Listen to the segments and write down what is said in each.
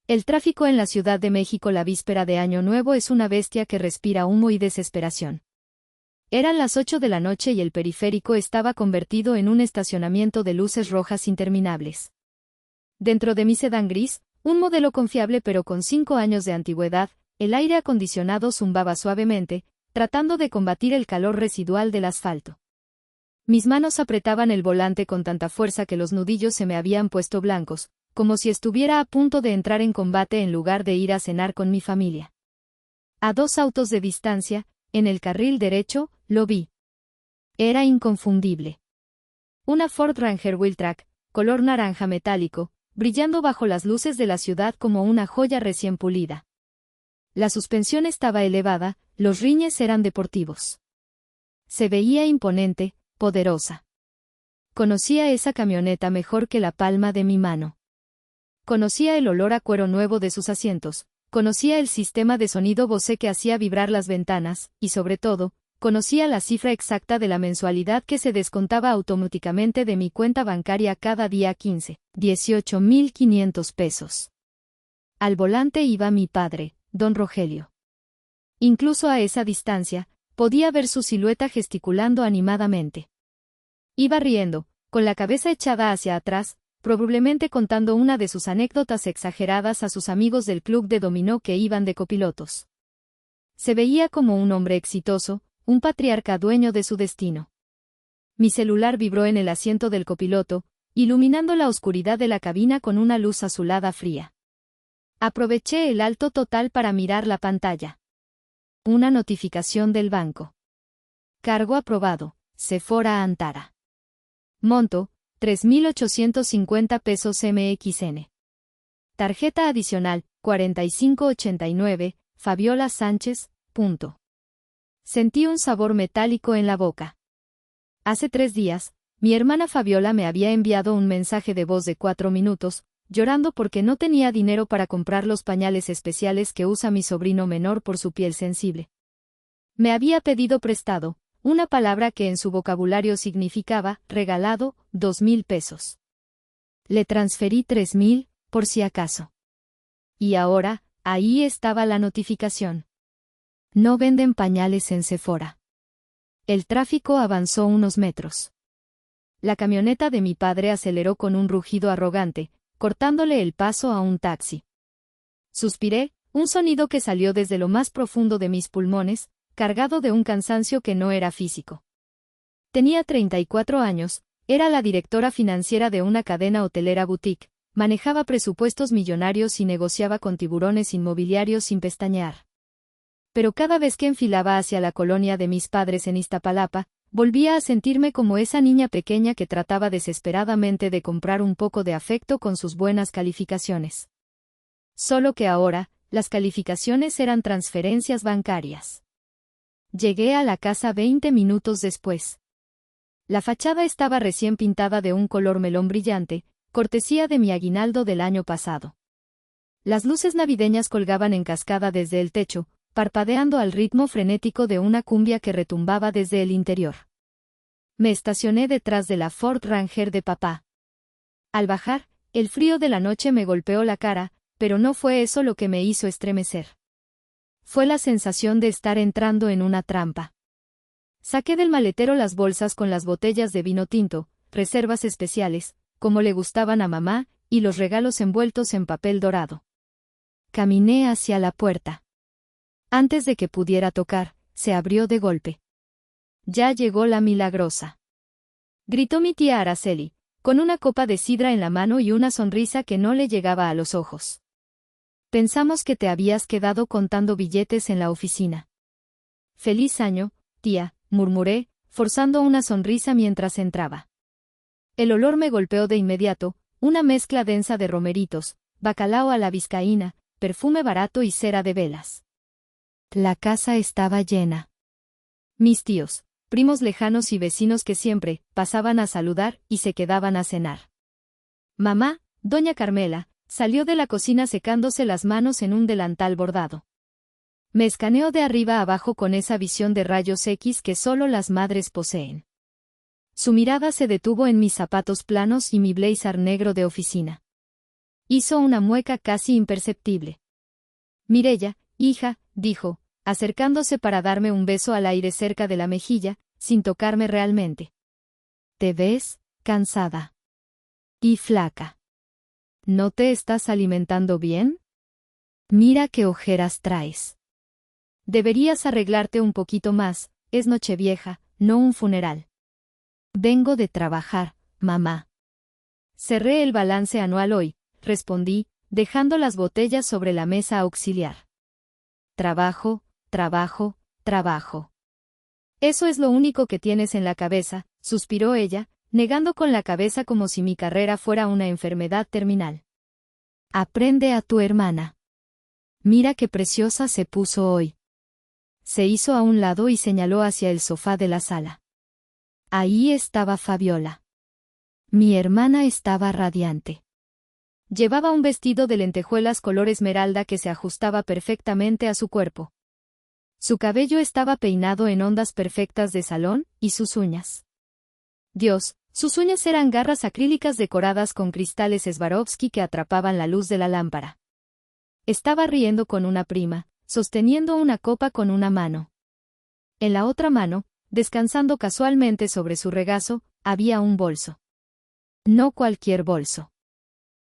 El tráfico en la Ciudad de México la víspera de Año Nuevo es una bestia que respira humo y desesperación. Eran las 8 de la noche y el periférico estaba convertido en un estacionamiento de luces rojas interminables. Dentro de mi sedán gris, un modelo confiable pero con 5 años de antigüedad, el aire acondicionado zumbaba suavemente, tratando de combatir el calor residual del asfalto. Mis manos apretaban el volante con tanta fuerza que los nudillos se me habían puesto blancos, como si estuviera a punto de entrar en combate en lugar de ir a cenar con mi familia. A 2 autos de distancia, en el carril derecho, lo vi. Era inconfundible. Una Ford Ranger Wheeltrack, color naranja metálico, brillando bajo las luces de la ciudad como una joya recién pulida. La suspensión estaba elevada, los rines eran deportivos. Se veía imponente, poderosa. Conocía esa camioneta mejor que la palma de mi mano. Conocía el olor a cuero nuevo de sus asientos, conocía el sistema de sonido Bose que hacía vibrar las ventanas, y sobre todo, conocía la cifra exacta de la mensualidad que se descontaba automáticamente de mi cuenta bancaria cada día 18,500 pesos. Al volante iba mi padre, don Rogelio. Incluso a esa distancia, podía ver su silueta gesticulando animadamente. Iba riendo, con la cabeza echada hacia atrás, probablemente contando una de sus anécdotas exageradas a sus amigos del club de dominó que iban de copilotos. Se veía como un hombre exitoso, un patriarca dueño de su destino. Mi celular vibró en el asiento del copiloto, iluminando la oscuridad de la cabina con una luz azulada fría. Aproveché el alto total para mirar la pantalla. Una notificación del banco. Cargo aprobado, Sephora Antara. Monto, 3,850 pesos MXN. Tarjeta adicional, 4589, Fabiola Sánchez, punto. Sentí un sabor metálico en la boca. Hace 3 días, mi hermana Fabiola me había enviado un mensaje de voz de 4 minutos, llorando porque no tenía dinero para comprar los pañales especiales que usa mi sobrino menor por su piel sensible. Me había pedido prestado, una palabra que en su vocabulario significaba, regalado, 2,000 pesos. Le transferí 3,000, por si acaso. Y ahora, ahí estaba la notificación. No venden pañales en Sephora. El tráfico avanzó unos metros. La camioneta de mi padre aceleró con un rugido arrogante, cortándole el paso a un taxi. Suspiré, un sonido que salió desde lo más profundo de mis pulmones, cargado de un cansancio que no era físico. Tenía 34 años, era la directora financiera de una cadena hotelera boutique, manejaba presupuestos millonarios y negociaba con tiburones inmobiliarios sin pestañear. Pero cada vez que enfilaba hacia la colonia de mis padres en Iztapalapa, volvía a sentirme como esa niña pequeña que trataba desesperadamente de comprar un poco de afecto con sus buenas calificaciones. Solo que ahora, las calificaciones eran transferencias bancarias. Llegué a la casa 20 minutos después. La fachada estaba recién pintada de un color melón brillante, cortesía de mi aguinaldo del año pasado. Las luces navideñas colgaban en cascada desde el techo, parpadeando al ritmo frenético de una cumbia que retumbaba desde el interior. Me estacioné detrás de la Ford Ranger de papá. Al bajar, el frío de la noche me golpeó la cara, pero no fue eso lo que me hizo estremecer. Fue la sensación de estar entrando en una trampa. Saqué del maletero las bolsas con las botellas de vino tinto, reservas especiales, como le gustaban a mamá, y los regalos envueltos en papel dorado. Caminé hacia la puerta. Antes de que pudiera tocar, se abrió de golpe. Ya llegó la milagrosa. Gritó mi tía Araceli, con una copa de sidra en la mano y una sonrisa que no le llegaba a los ojos. Pensamos que te habías quedado contando billetes en la oficina. Feliz año, tía, murmuré, forzando una sonrisa mientras entraba. El olor me golpeó de inmediato, una mezcla densa de romeritos, bacalao a la vizcaína, perfume barato y cera de velas. La casa estaba llena. Mis tíos, primos lejanos y vecinos que siempre pasaban a saludar y se quedaban a cenar. Mamá, doña Carmela, salió de la cocina secándose las manos en un delantal bordado. Me escaneó de arriba a abajo con esa visión de rayos X que solo las madres poseen. Su mirada se detuvo en mis zapatos planos y mi blazer negro de oficina. Hizo una mueca casi imperceptible. Mireya, hija, dijo, acercándose para darme un beso al aire cerca de la mejilla, sin tocarme realmente. Te ves cansada. Y flaca. ¿No te estás alimentando bien? Mira qué ojeras traes. Deberías arreglarte un poquito más, es Nochevieja, no un funeral. Vengo de trabajar, mamá. Cerré el balance anual hoy, respondí, dejando las botellas sobre la mesa auxiliar. Trabajo, trabajo, trabajo. Eso es lo único que tienes en la cabeza, suspiró ella, negando con la cabeza como si mi carrera fuera una enfermedad terminal. Aprende a tu hermana. Mira qué preciosa se puso hoy. Se hizo a un lado y señaló hacia el sofá de la sala. Ahí estaba Fabiola. Mi hermana estaba radiante. Llevaba un vestido de lentejuelas color esmeralda que se ajustaba perfectamente a su cuerpo. Su cabello estaba peinado en ondas perfectas de salón, y sus uñas. Dios, sus uñas eran garras acrílicas decoradas con cristales Swarovski que atrapaban la luz de la lámpara. Estaba riendo con una prima, sosteniendo una copa con una mano. En la otra mano, descansando casualmente sobre su regazo, había un bolso. No cualquier bolso.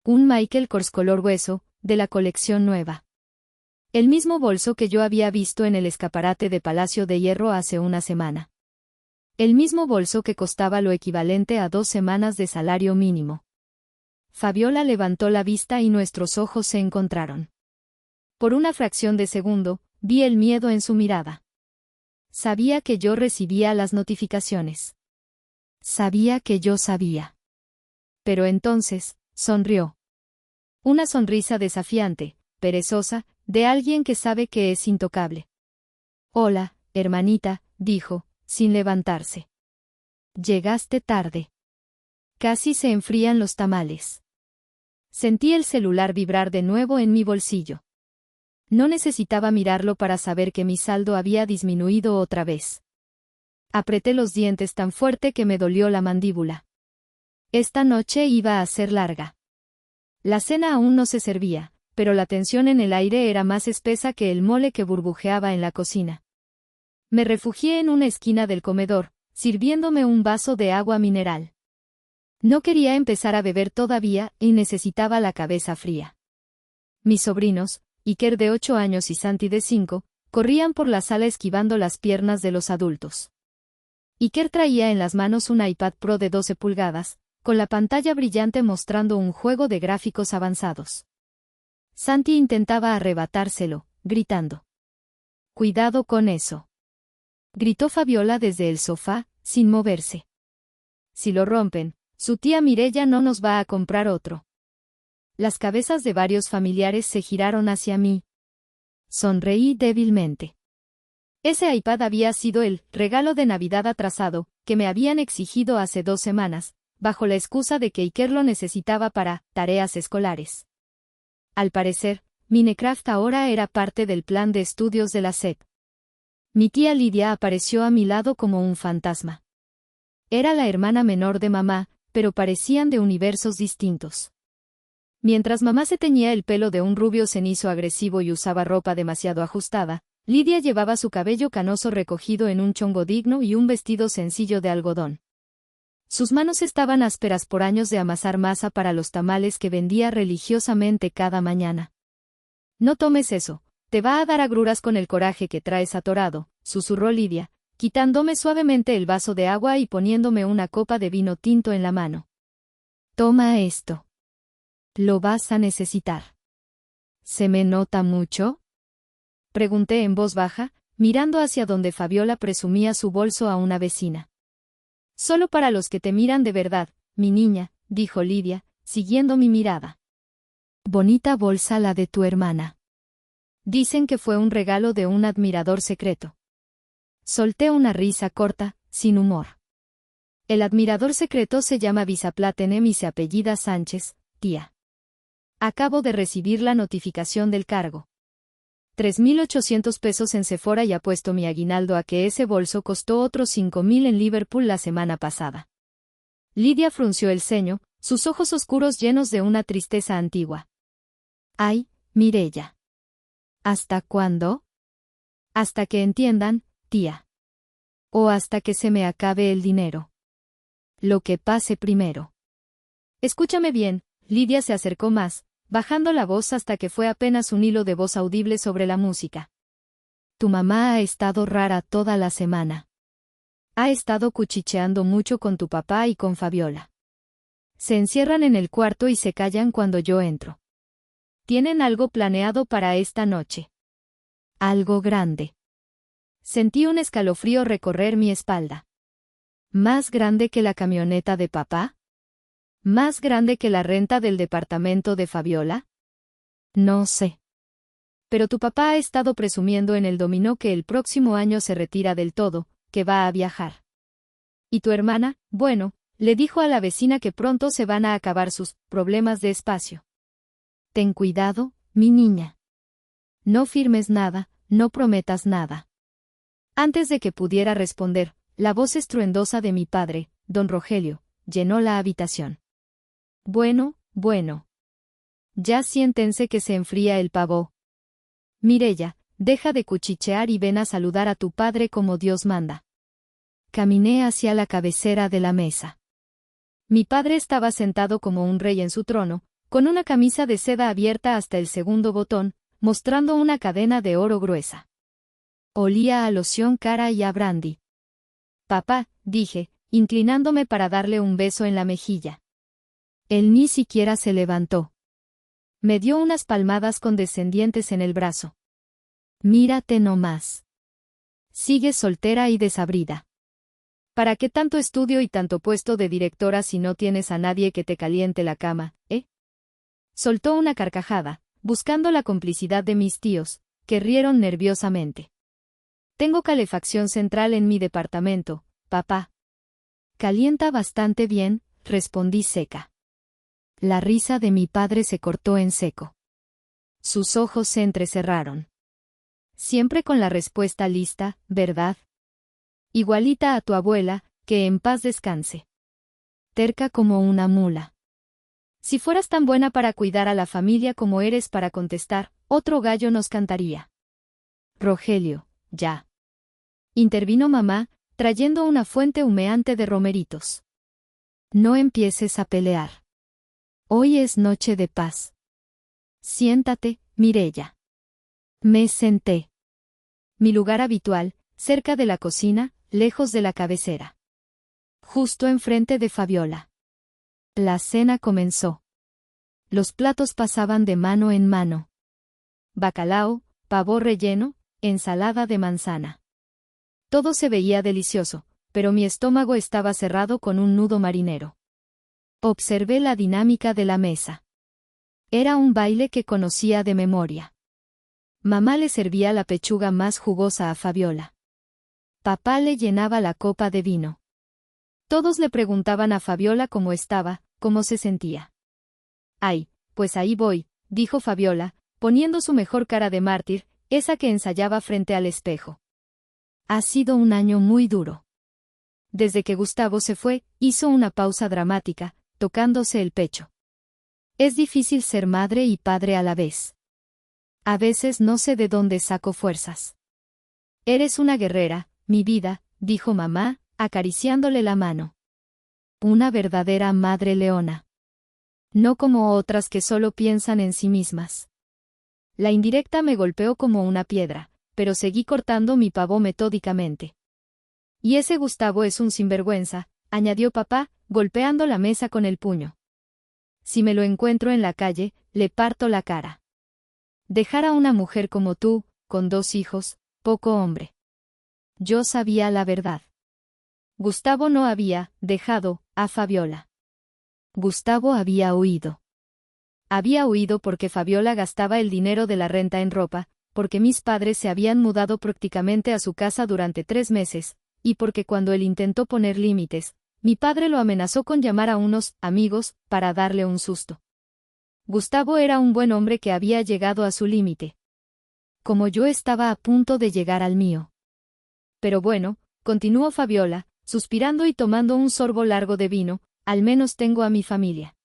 Un Michael Kors color hueso, de la colección nueva. El mismo bolso que yo había visto en el escaparate de Palacio de Hierro hace una semana. El mismo bolso que costaba lo equivalente a 2 semanas de salario mínimo. Fabiola levantó la vista y nuestros ojos se encontraron. Por una fracción de segundo, vi el miedo en su mirada. Sabía que yo recibía las notificaciones. Sabía que yo sabía. Pero entonces, sonrió. Una sonrisa desafiante, perezosa, de alguien que sabe que es intocable. Hola, hermanita, dijo, sin levantarse. Llegaste tarde. Casi se enfrían los tamales. Sentí el celular vibrar de nuevo en mi bolsillo. No necesitaba mirarlo para saber que mi saldo había disminuido otra vez. Apreté los dientes tan fuerte que me dolió la mandíbula. Esta noche iba a ser larga. La cena aún no se servía, pero la tensión en el aire era más espesa que el mole que burbujeaba en la cocina. Me refugié en una esquina del comedor, sirviéndome un vaso de agua mineral. No quería empezar a beber todavía y necesitaba la cabeza fría. Mis sobrinos, Iker de 8 años y Santi de 5, corrían por la sala esquivando las piernas de los adultos. Iker traía en las manos un iPad Pro de 12 pulgadas, con la pantalla brillante mostrando un juego de gráficos avanzados. Santi intentaba arrebatárselo, gritando. «Cuidado con eso», gritó Fabiola desde el sofá, sin moverse. «Si lo rompen, su tía Mireya no nos va a comprar otro». Las cabezas de varios familiares se giraron hacia mí. Sonreí débilmente. Ese iPad había sido el regalo de Navidad atrasado, que me habían exigido hace 2 semanas, bajo la excusa de que Iker lo necesitaba para tareas escolares. Al parecer, Minecraft ahora era parte del plan de estudios de la SEP. Mi tía Lidia apareció a mi lado como un fantasma. Era la hermana menor de mamá, pero parecían de universos distintos. Mientras mamá se teñía el pelo de un rubio cenizo agresivo y usaba ropa demasiado ajustada, Lidia llevaba su cabello canoso recogido en un chongo digno y un vestido sencillo de algodón. Sus manos estaban ásperas por años de amasar masa para los tamales que vendía religiosamente cada mañana. «No tomes eso, te va a dar agruras con el coraje que traes atorado», susurró Lidia, quitándome suavemente el vaso de agua y poniéndome una copa de vino tinto en la mano. «Toma esto. Lo vas a necesitar». «¿Se me nota mucho?», pregunté en voz baja, mirando hacia donde Fabiola presumía su bolso a una vecina. «Solo para los que te miran de verdad, mi niña», dijo Lidia, siguiendo mi mirada. «Bonita bolsa la de tu hermana. Dicen que fue un regalo de un admirador secreto». Solté una risa corta, sin humor. «El admirador secreto se llama Visa Platinum y se apellida Sánchez, tía. Acabo de recibir la notificación del cargo. 3.800 pesos en Sephora y apuesto mi aguinaldo a que ese bolso costó otros 5.000 en Liverpool la semana pasada». Lidia frunció el ceño, sus ojos oscuros llenos de una tristeza antigua. Ay, Mireya. ¿Hasta cuándo? Hasta que entiendan, tía. O hasta que se me acabe el dinero. Lo que pase primero. Escúchame bien, Lidia se acercó más, bajando la voz hasta que fue apenas un hilo de voz audible sobre la música. Tu mamá ha estado rara toda la semana. Ha estado cuchicheando mucho con tu papá y con Fabiola. Se encierran en el cuarto y se callan cuando yo entro. Tienen algo planeado para esta noche. Algo grande. Sentí un escalofrío recorrer mi espalda. ¿Más grande que la camioneta de papá? ¿Más grande que la renta del departamento de Fabiola? No sé. Pero tu papá ha estado presumiendo en el dominó que el próximo año se retira del todo, que va a viajar. Y tu hermana, bueno, le dijo a la vecina que pronto se van a acabar sus problemas de espacio. Ten cuidado, mi niña. No firmes nada, no prometas nada. Antes de que pudiera responder, la voz estruendosa de mi padre, don Rogelio, llenó la habitación. Bueno, bueno. Ya siéntense que se enfría el pavo. Mireya, deja de cuchichear y ven a saludar a tu padre como Dios manda. Caminé hacia la cabecera de la mesa. Mi padre estaba sentado como un rey en su trono, con una camisa de seda abierta hasta el segundo botón, mostrando una cadena de oro gruesa. Olía a loción cara y a brandy. Papá, dije, inclinándome para darle un beso en la mejilla. Él ni siquiera se levantó. Me dio unas palmadas condescendientes en el brazo. Mírate nomás. Sigues soltera y desabrida. ¿Para qué tanto estudio y tanto puesto de directora si no tienes a nadie que te caliente la cama, eh? Soltó una carcajada, buscando la complicidad de mis tíos, que rieron nerviosamente. Tengo calefacción central en mi departamento, papá. Calienta bastante bien, respondí seca. La risa de mi padre se cortó en seco. Sus ojos se entrecerraron. Siempre con la respuesta lista, ¿verdad? Igualita a tu abuela, que en paz descanse. Terca como una mula. Si fueras tan buena para cuidar a la familia como eres para contestar, otro gallo nos cantaría. Rogelio, ya. Intervino mamá, trayendo una fuente humeante de romeritos. No empieces a pelear. Hoy es noche de paz. Siéntate, Mireya. Me senté. Mi lugar habitual, cerca de la cocina, lejos de la cabecera. Justo enfrente de Fabiola. La cena comenzó. Los platos pasaban de mano en mano. Bacalao, pavo relleno, ensalada de manzana. Todo se veía delicioso, pero mi estómago estaba cerrado con un nudo marinero. Observé la dinámica de la mesa. Era un baile que conocía de memoria. Mamá le servía la pechuga más jugosa a Fabiola. Papá le llenaba la copa de vino. Todos le preguntaban a Fabiola cómo estaba, cómo se sentía. Ay, pues ahí voy, dijo Fabiola, poniendo su mejor cara de mártir, esa que ensayaba frente al espejo. Ha sido un año muy duro. Desde que Gustavo se fue, hizo una pausa dramática, tocándose el pecho. Es difícil ser madre y padre a la vez. A veces no sé de dónde saco fuerzas. Eres una guerrera, mi vida, dijo mamá, acariciándole la mano. Una verdadera madre leona. No como otras que solo piensan en sí mismas. La indirecta me golpeó como una piedra, pero seguí cortando mi pavo metódicamente. Y ese Gustavo es un sinvergüenza, añadió papá, golpeando la mesa con el puño. Si me lo encuentro en la calle, le parto la cara. Dejar a una mujer como tú, con 2 hijos, poco hombre. Yo sabía la verdad. Gustavo no había dejado a Fabiola. Gustavo había huido. Había huido porque Fabiola gastaba el dinero de la renta en ropa, porque mis padres se habían mudado prácticamente a su casa durante 3 meses, y porque cuando él intentó poner límites, mi padre lo amenazó con llamar a unos amigos para darle un susto. Gustavo era un buen hombre que había llegado a su límite. Como yo estaba a punto de llegar al mío. Pero bueno, continuó Fabiola, suspirando y tomando un sorbo largo de vino, al menos tengo a mi familia.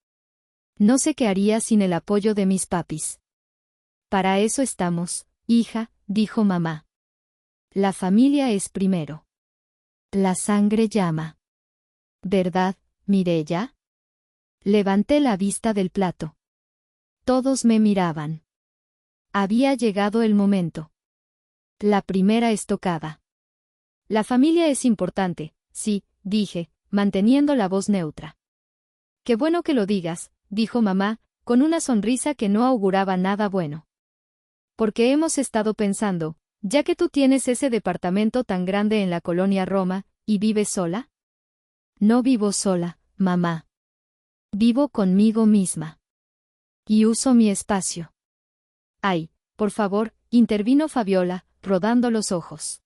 No sé qué haría sin el apoyo de mis papis. Para eso estamos, hija, dijo mamá. La familia es primero. La sangre llama. ¿Verdad, Mireya? Levanté la vista del plato. Todos me miraban. Había llegado el momento. La primera estocada. La familia es importante, sí, dije, manteniendo la voz neutra. Qué bueno que lo digas, dijo mamá, con una sonrisa que no auguraba nada bueno. Porque hemos estado pensando, ya que tú tienes ese departamento tan grande en la colonia Roma, ¿y vives sola? No vivo sola, mamá. Vivo conmigo misma. Y uso mi espacio. Ay, por favor, intervino Fabiola, rodando los ojos.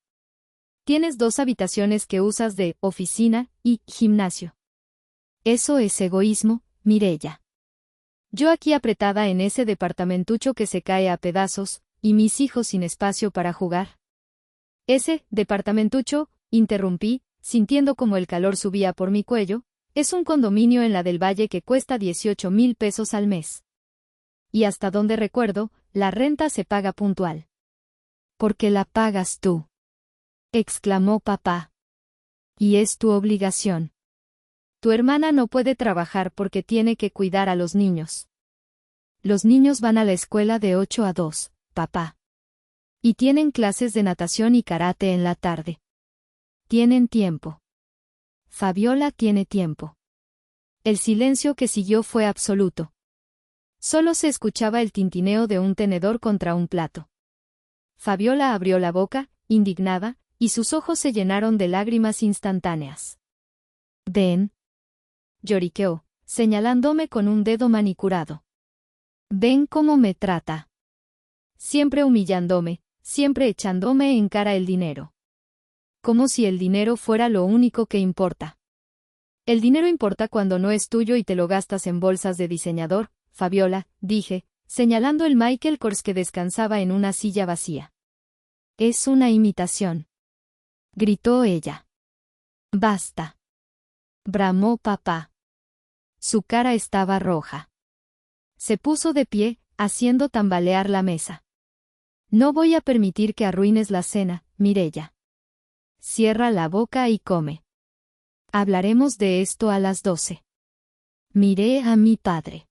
Tienes 2 habitaciones que usas de oficina y gimnasio. Eso es egoísmo, Mireya. Yo aquí apretada en ese departamentucho que se cae a pedazos, y mis hijos sin espacio para jugar. Ese departamentucho, interrumpí, sintiendo como el calor subía por mi cuello, es un condominio en la del Valle que cuesta 18,000 pesos al mes. Y hasta donde recuerdo, la renta se paga puntual. Porque la pagas tú, exclamó papá. Y es tu obligación. Tu hermana no puede trabajar porque tiene que cuidar a los niños. Los niños van a la escuela de 8 a 2, papá. Y tienen clases de natación y karate en la tarde. Tienen tiempo. Fabiola tiene tiempo. El silencio que siguió fue absoluto. Solo se escuchaba el tintineo de un tenedor contra un plato. Fabiola abrió la boca, indignada, y sus ojos se llenaron de lágrimas instantáneas. Ven. Lloriqueó, señalándome con un dedo manicurado. Ven cómo me trata. Siempre humillándome, siempre echándome en cara el dinero. Como si el dinero fuera lo único que importa. El dinero importa cuando no es tuyo y te lo gastas en bolsas de diseñador, Fabiola, dije, señalando el Michael Kors que descansaba en una silla vacía. Es una imitación. Gritó ella. Basta. Bramó papá. Su cara estaba roja. Se puso de pie, haciendo tambalear la mesa. No voy a permitir que arruines la cena, Mireya. Cierra la boca y come. Hablaremos de esto a las 12. Miré a mi padre.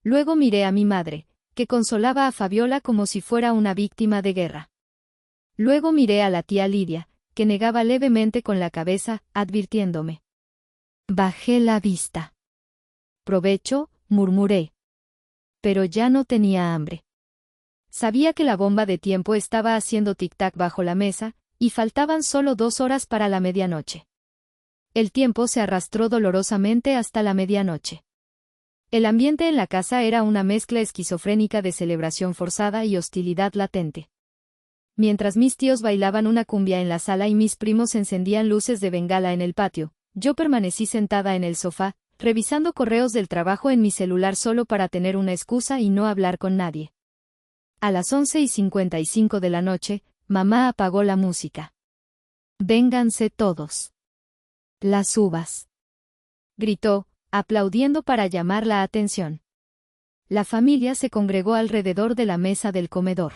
Luego miré a mi madre, que consolaba a Fabiola como si fuera una víctima de guerra. Luego miré a la tía Lidia, que negaba levemente con la cabeza, advirtiéndome. Bajé la vista. Provecho, murmuré. Pero ya no tenía hambre. Sabía que la bomba de tiempo estaba haciendo tic-tac bajo la mesa, y faltaban solo 2 horas para la medianoche. El tiempo se arrastró dolorosamente hasta la medianoche. El ambiente en la casa era una mezcla esquizofrénica de celebración forzada y hostilidad latente. Mientras mis tíos bailaban una cumbia en la sala y mis primos encendían luces de bengala en el patio, yo permanecí sentada en el sofá, revisando correos del trabajo en mi celular solo para tener una excusa y no hablar con nadie. A las 11:55 de la noche, mamá apagó la música. Vénganse todos. Las uvas. Gritó, aplaudiendo para llamar la atención. La familia se congregó alrededor de la mesa del comedor.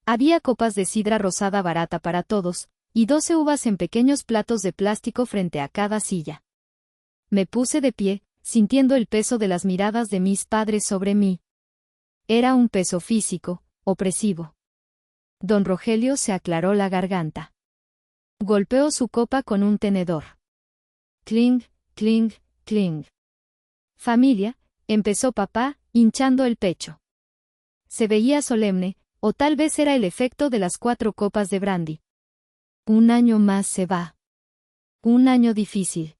Había copas de sidra rosada barata para todos, y 12 uvas en pequeños platos de plástico frente a cada silla. Me puse de pie, sintiendo el peso de las miradas de mis padres sobre mí. Era un peso físico, opresivo. Don Rogelio se aclaró la garganta. Golpeó su copa con un tenedor. Cling, cling, cling. Familia, empezó papá, hinchando el pecho. Se veía solemne, o tal vez era el efecto de las 4 copas de brandy. Un año más se va. Un año difícil.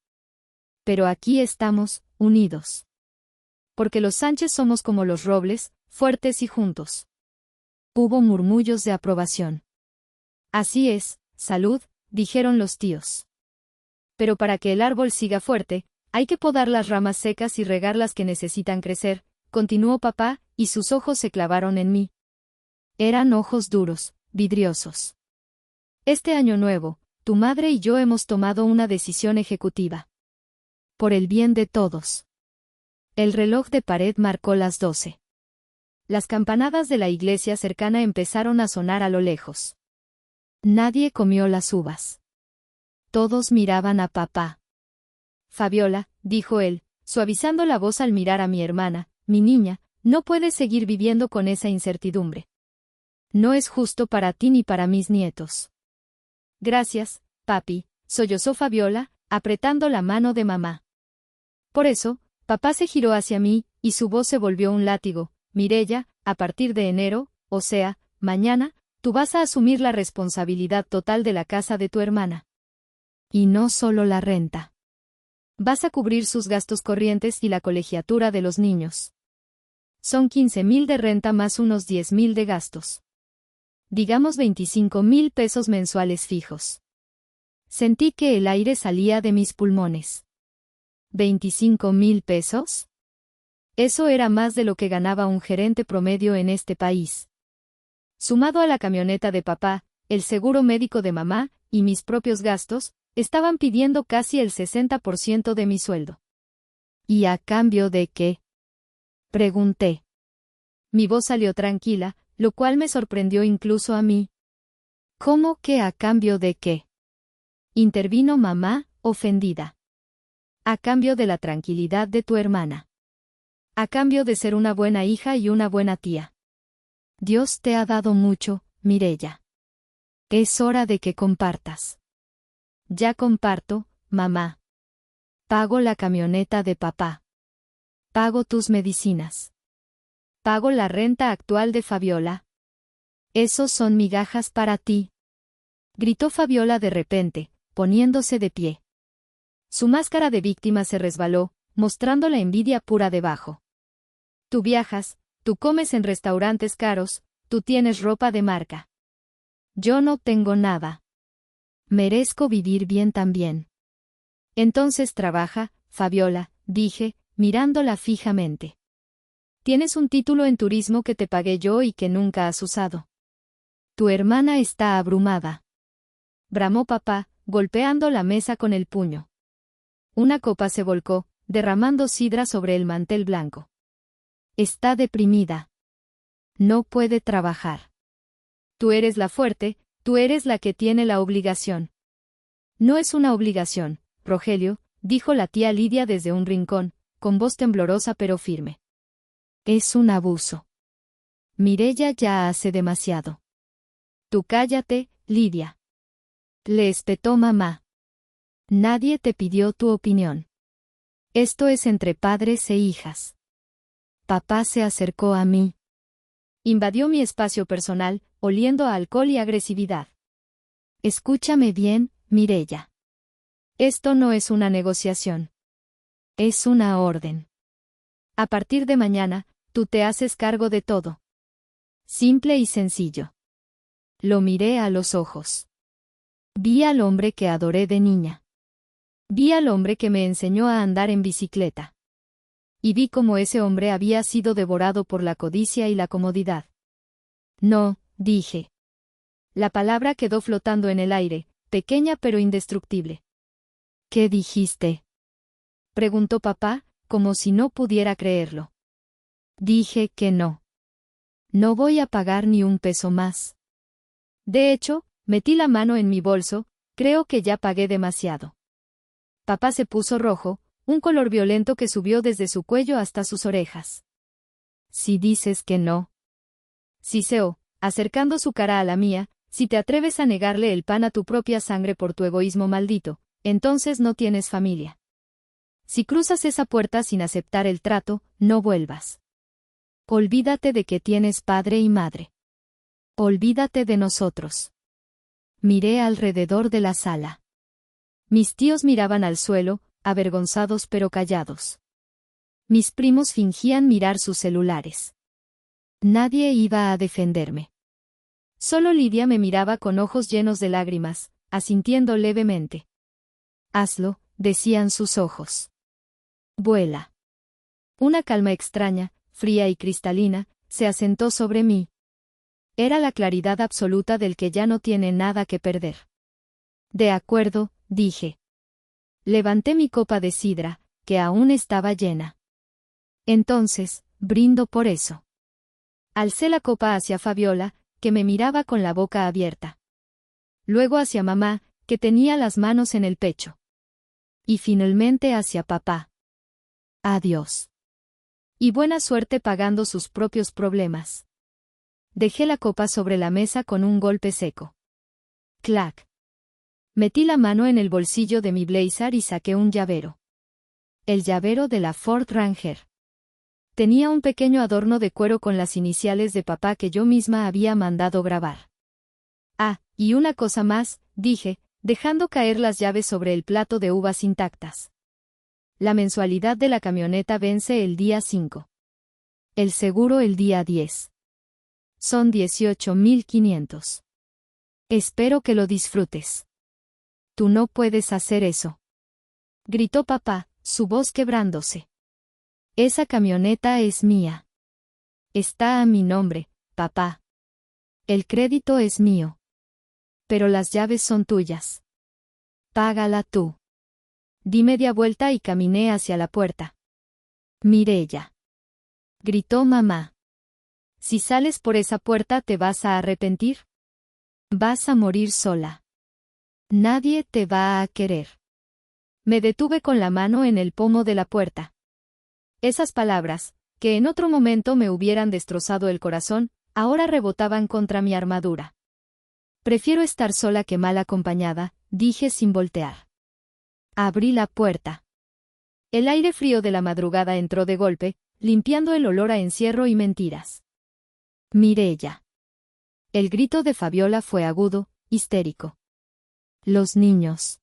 Pero aquí estamos, unidos. Porque los Sánchez somos como los robles, fuertes y juntos. Hubo murmullos de aprobación. Así es, salud, dijeron los tíos. Pero para que el árbol siga fuerte, hay que podar las ramas secas y regar las que necesitan crecer, continuó papá, y sus ojos se clavaron en mí. Eran ojos duros, vidriosos. Este año nuevo, tu madre y yo hemos tomado una decisión ejecutiva. Por el bien de todos. El reloj de pared marcó las 12. Las campanadas de la iglesia cercana empezaron a sonar a lo lejos. Nadie comió las uvas. Todos miraban a papá. Fabiola, dijo él, suavizando la voz al mirar a mi hermana, mi niña, no puedes seguir viviendo con esa incertidumbre. No es justo para ti ni para mis nietos. Gracias, papi, sollozó Fabiola, apretando la mano de mamá. Por eso, papá se giró hacia mí, y su voz se volvió un látigo. Mireya, a partir de enero, o sea, mañana, tú vas a asumir la responsabilidad total de la casa de tu hermana. Y no solo la renta. Vas a cubrir sus gastos corrientes y la colegiatura de los niños. Son 15,000 de renta más unos 10,000 de gastos. Digamos 25,000 pesos mensuales fijos. Sentí que el aire salía de mis pulmones. ¿25,000 pesos? Eso era más de lo que ganaba un gerente promedio en este país. Sumado a la camioneta de papá, el seguro médico de mamá, y mis propios gastos, estaban pidiendo casi el 60% de mi sueldo. ¿Y a cambio de qué? Pregunté. Mi voz salió tranquila, lo cual me sorprendió incluso a mí. ¿Cómo que a cambio de qué? Intervino mamá, ofendida. A cambio de la tranquilidad de tu hermana. A cambio de ser una buena hija y una buena tía. Dios te ha dado mucho, Mireya. Es hora de que compartas. Ya comparto, mamá. Pago la camioneta de papá. Pago tus medicinas. Pago la renta actual de Fabiola. Esos son migajas para ti. Gritó Fabiola de repente, poniéndose de pie. Su máscara de víctima se resbaló, mostrando la envidia pura debajo. Tú viajas, tú comes en restaurantes caros, tú tienes ropa de marca. Yo no tengo nada. Merezco vivir bien también. Entonces trabaja, Fabiola, dije, mirándola fijamente. Tienes un título en turismo que te pagué yo y que nunca has usado. Tu hermana está abrumada. Bramó papá, golpeando la mesa con el puño. Una copa se volcó, derramando sidra sobre el mantel blanco. Está deprimida. No puede trabajar. Tú eres la fuerte, tú eres la que tiene la obligación. No es una obligación, Rogelio, dijo la tía Lidia desde un rincón, con voz temblorosa pero firme. Es un abuso. Mireya ya hace demasiado. Tú cállate, Lidia. Le espetó mamá. Nadie te pidió tu opinión. Esto es entre padres e hijas. Papá se acercó a mí. Invadió mi espacio personal, oliendo a alcohol y agresividad. Escúchame bien, Mireya. Esto no es una negociación. Es una orden. A partir de mañana, tú te haces cargo de todo. Simple y sencillo. Lo miré a los ojos. Vi al hombre que adoré de niña. Vi al hombre que me enseñó a andar en bicicleta. Y vi cómo ese hombre había sido devorado por la codicia y la comodidad. No, dije. La palabra quedó flotando en el aire, pequeña pero indestructible. ¿Qué dijiste? Preguntó papá, como si no pudiera creerlo. Dije que no. No voy a pagar ni un peso más. De hecho, metí la mano en mi bolso, creo que ya pagué demasiado. Papá se puso rojo, un color violento que subió desde su cuello hasta sus orejas. Si dices que no. Siseó, acercando su cara a la mía, si te atreves a negarle el pan a tu propia sangre por tu egoísmo maldito, entonces no tienes familia. Si cruzas esa puerta sin aceptar el trato, no vuelvas. Olvídate de que tienes padre y madre. Olvídate de nosotros. Miré alrededor de la sala. Mis tíos miraban al suelo, avergonzados pero callados. Mis primos fingían mirar sus celulares. Nadie iba a defenderme. Solo Lidia me miraba con ojos llenos de lágrimas, asintiendo levemente. Hazlo, decían sus ojos. Vuela. Una calma extraña, fría y cristalina, se asentó sobre mí. Era la claridad absoluta del que ya no tiene nada que perder. De acuerdo, dije. Levanté mi copa de sidra, que aún estaba llena. Entonces, brindo por eso. Alcé la copa hacia Fabiola, que me miraba con la boca abierta. Luego hacia mamá, que tenía las manos en el pecho. Y finalmente hacia papá. Adiós. Y buena suerte pagando sus propios problemas. Dejé la copa sobre la mesa con un golpe seco. Clac. Metí la mano en el bolsillo de mi blazer y saqué un llavero. El llavero de la Ford Ranger. Tenía un pequeño adorno de cuero con las iniciales de papá que yo misma había mandado grabar. Ah, y una cosa más, dije, dejando caer las llaves sobre el plato de uvas intactas. La mensualidad de la camioneta vence el día 5. El seguro el día 10. Son 18.500. Espero que lo disfrutes. Tú no puedes hacer eso. Gritó papá, su voz quebrándose. Esa camioneta es mía. Está a mi nombre, papá. El crédito es mío. Pero las llaves son tuyas. Págala tú. Di media vuelta y caminé hacia la puerta. Mireya. Gritó mamá. Si sales por esa puerta te vas a arrepentir. Vas a morir sola. Nadie te va a querer. Me detuve con la mano en el pomo de la puerta. Esas palabras, que en otro momento me hubieran destrozado el corazón, ahora rebotaban contra mi armadura. Prefiero estar sola que mal acompañada, dije sin voltear. Abrí la puerta. El aire frío de la madrugada entró de golpe, limpiando el olor a encierro y mentiras. Mireya. El grito de Fabiola fue agudo, histérico. Los niños.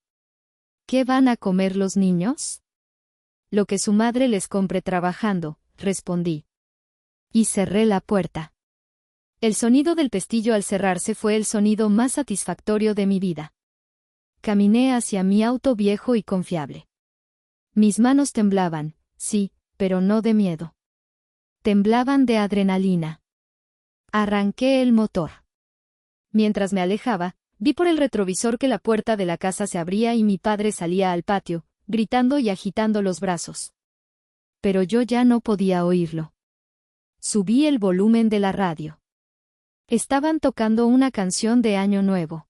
¿Qué van a comer los niños? Lo que su madre les compre trabajando, respondí. Y cerré la puerta. El sonido del pestillo al cerrarse fue el sonido más satisfactorio de mi vida. Caminé hacia mi auto viejo y confiable. Mis manos temblaban, sí, pero no de miedo. Temblaban de adrenalina. Arranqué el motor. Mientras me alejaba, vi por el retrovisor que la puerta de la casa se abría y mi padre salía al patio, gritando y agitando los brazos. Pero yo ya no podía oírlo. Subí el volumen de la radio. Estaban tocando una canción de Año Nuevo.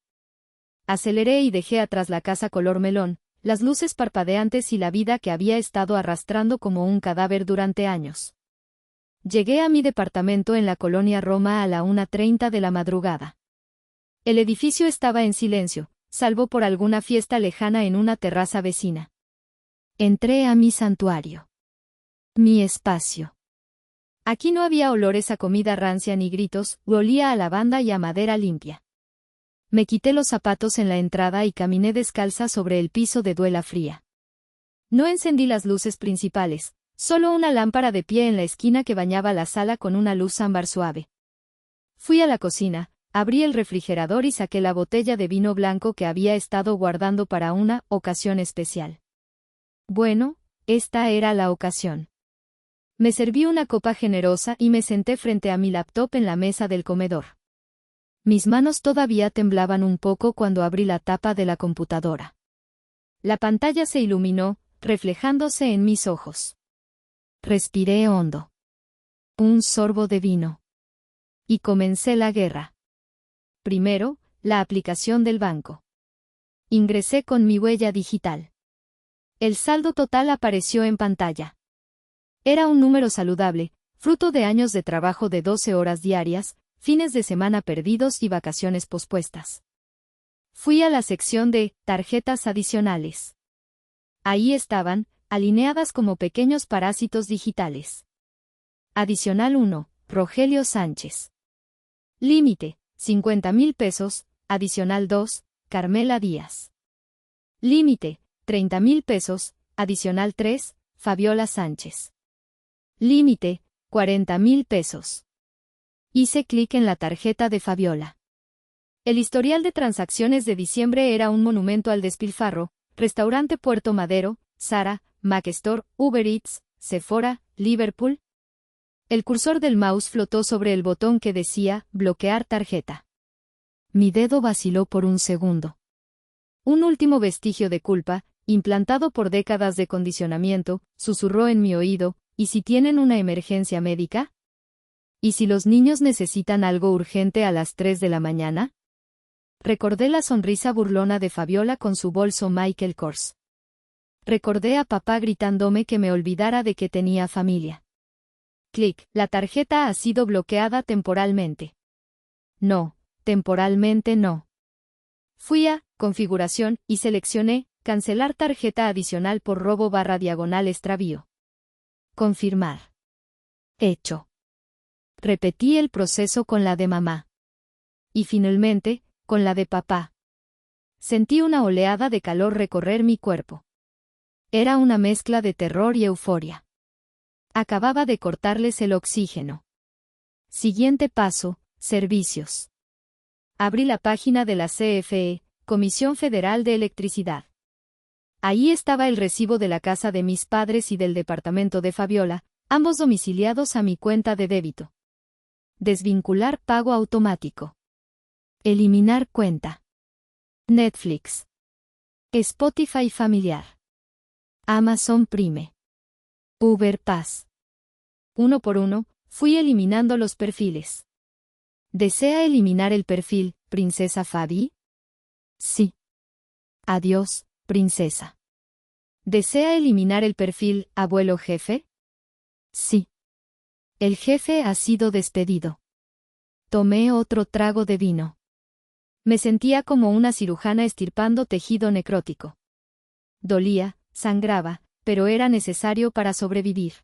Aceleré y dejé atrás la casa color melón, las luces parpadeantes y la vida que había estado arrastrando como un cadáver durante años. Llegué a mi departamento en la colonia Roma a la 1:30 de la madrugada. El edificio estaba en silencio, salvo por alguna fiesta lejana en una terraza vecina. Entré a mi santuario. Mi espacio. Aquí no había olores a comida rancia ni gritos, olía a lavanda y a madera limpia. Me quité los zapatos en la entrada y caminé descalza sobre el piso de duela fría. No encendí las luces principales, solo una lámpara de pie en la esquina que bañaba la sala con una luz ámbar suave. Fui a la cocina, abrí el refrigerador y saqué la botella de vino blanco que había estado guardando para una ocasión especial. Bueno, esta era la ocasión. Me serví una copa generosa y me senté frente a mi laptop en la mesa del comedor. Mis manos todavía temblaban un poco cuando abrí la tapa de la computadora. La pantalla se iluminó, reflejándose en mis ojos. Respiré hondo. Un sorbo de vino. Y comencé la guerra. Primero, la aplicación del banco. Ingresé con mi huella digital. El saldo total apareció en pantalla. Era un número saludable, fruto de años de trabajo de 12 horas diarias, fines de semana perdidos y vacaciones pospuestas. Fui a la sección de tarjetas adicionales. Ahí estaban, alineadas como pequeños parásitos digitales. Adicional 1, Rogelio Sánchez. Límite, 50,000 pesos, adicional 2, Carmela Díaz. Límite, 30,000 pesos, adicional 3, Fabiola Sánchez. Límite, 40,000 pesos. Hice clic en la tarjeta de Fabiola. El historial de transacciones de diciembre era un monumento al despilfarro: Restaurante Puerto Madero, Zara, McStore, Uber Eats, Sephora, Liverpool. El cursor del mouse flotó sobre el botón que decía bloquear tarjeta. Mi dedo vaciló por un segundo. Un último vestigio de culpa, implantado por décadas de condicionamiento, susurró en mi oído: ¿y si tienen una emergencia médica? ¿Y si los niños necesitan algo urgente a las 3 de la mañana? Recordé la sonrisa burlona de Fabiola con su bolso Michael Kors. Recordé a papá gritándome que me olvidara de que tenía familia. Clic, la tarjeta ha sido bloqueada temporalmente. No, temporalmente no. Fui a configuración y seleccioné cancelar tarjeta adicional por robo/extravío. Confirmar. Hecho. Repetí el proceso con la de mamá. Y finalmente, con la de papá. Sentí una oleada de calor recorrer mi cuerpo. Era una mezcla de terror y euforia. Acababa de cortarles el oxígeno. Siguiente paso, servicios. Abrí la página de la CFE, Comisión Federal de Electricidad. Ahí estaba el recibo de la casa de mis padres y del departamento de Fabiola, ambos domiciliados a mi cuenta de débito. Desvincular pago automático. Eliminar cuenta. Netflix. Spotify familiar. Amazon Prime. Uber Pass. Uno por uno, fui eliminando los perfiles. ¿Desea eliminar el perfil, princesa Fabi? Sí. Adiós, princesa. ¿Desea eliminar el perfil, abuelo jefe? Sí. El jefe ha sido despedido. Tomé otro trago de vino. Me sentía como una cirujana estirpando tejido necrótico. Dolía, sangraba, pero era necesario para sobrevivir.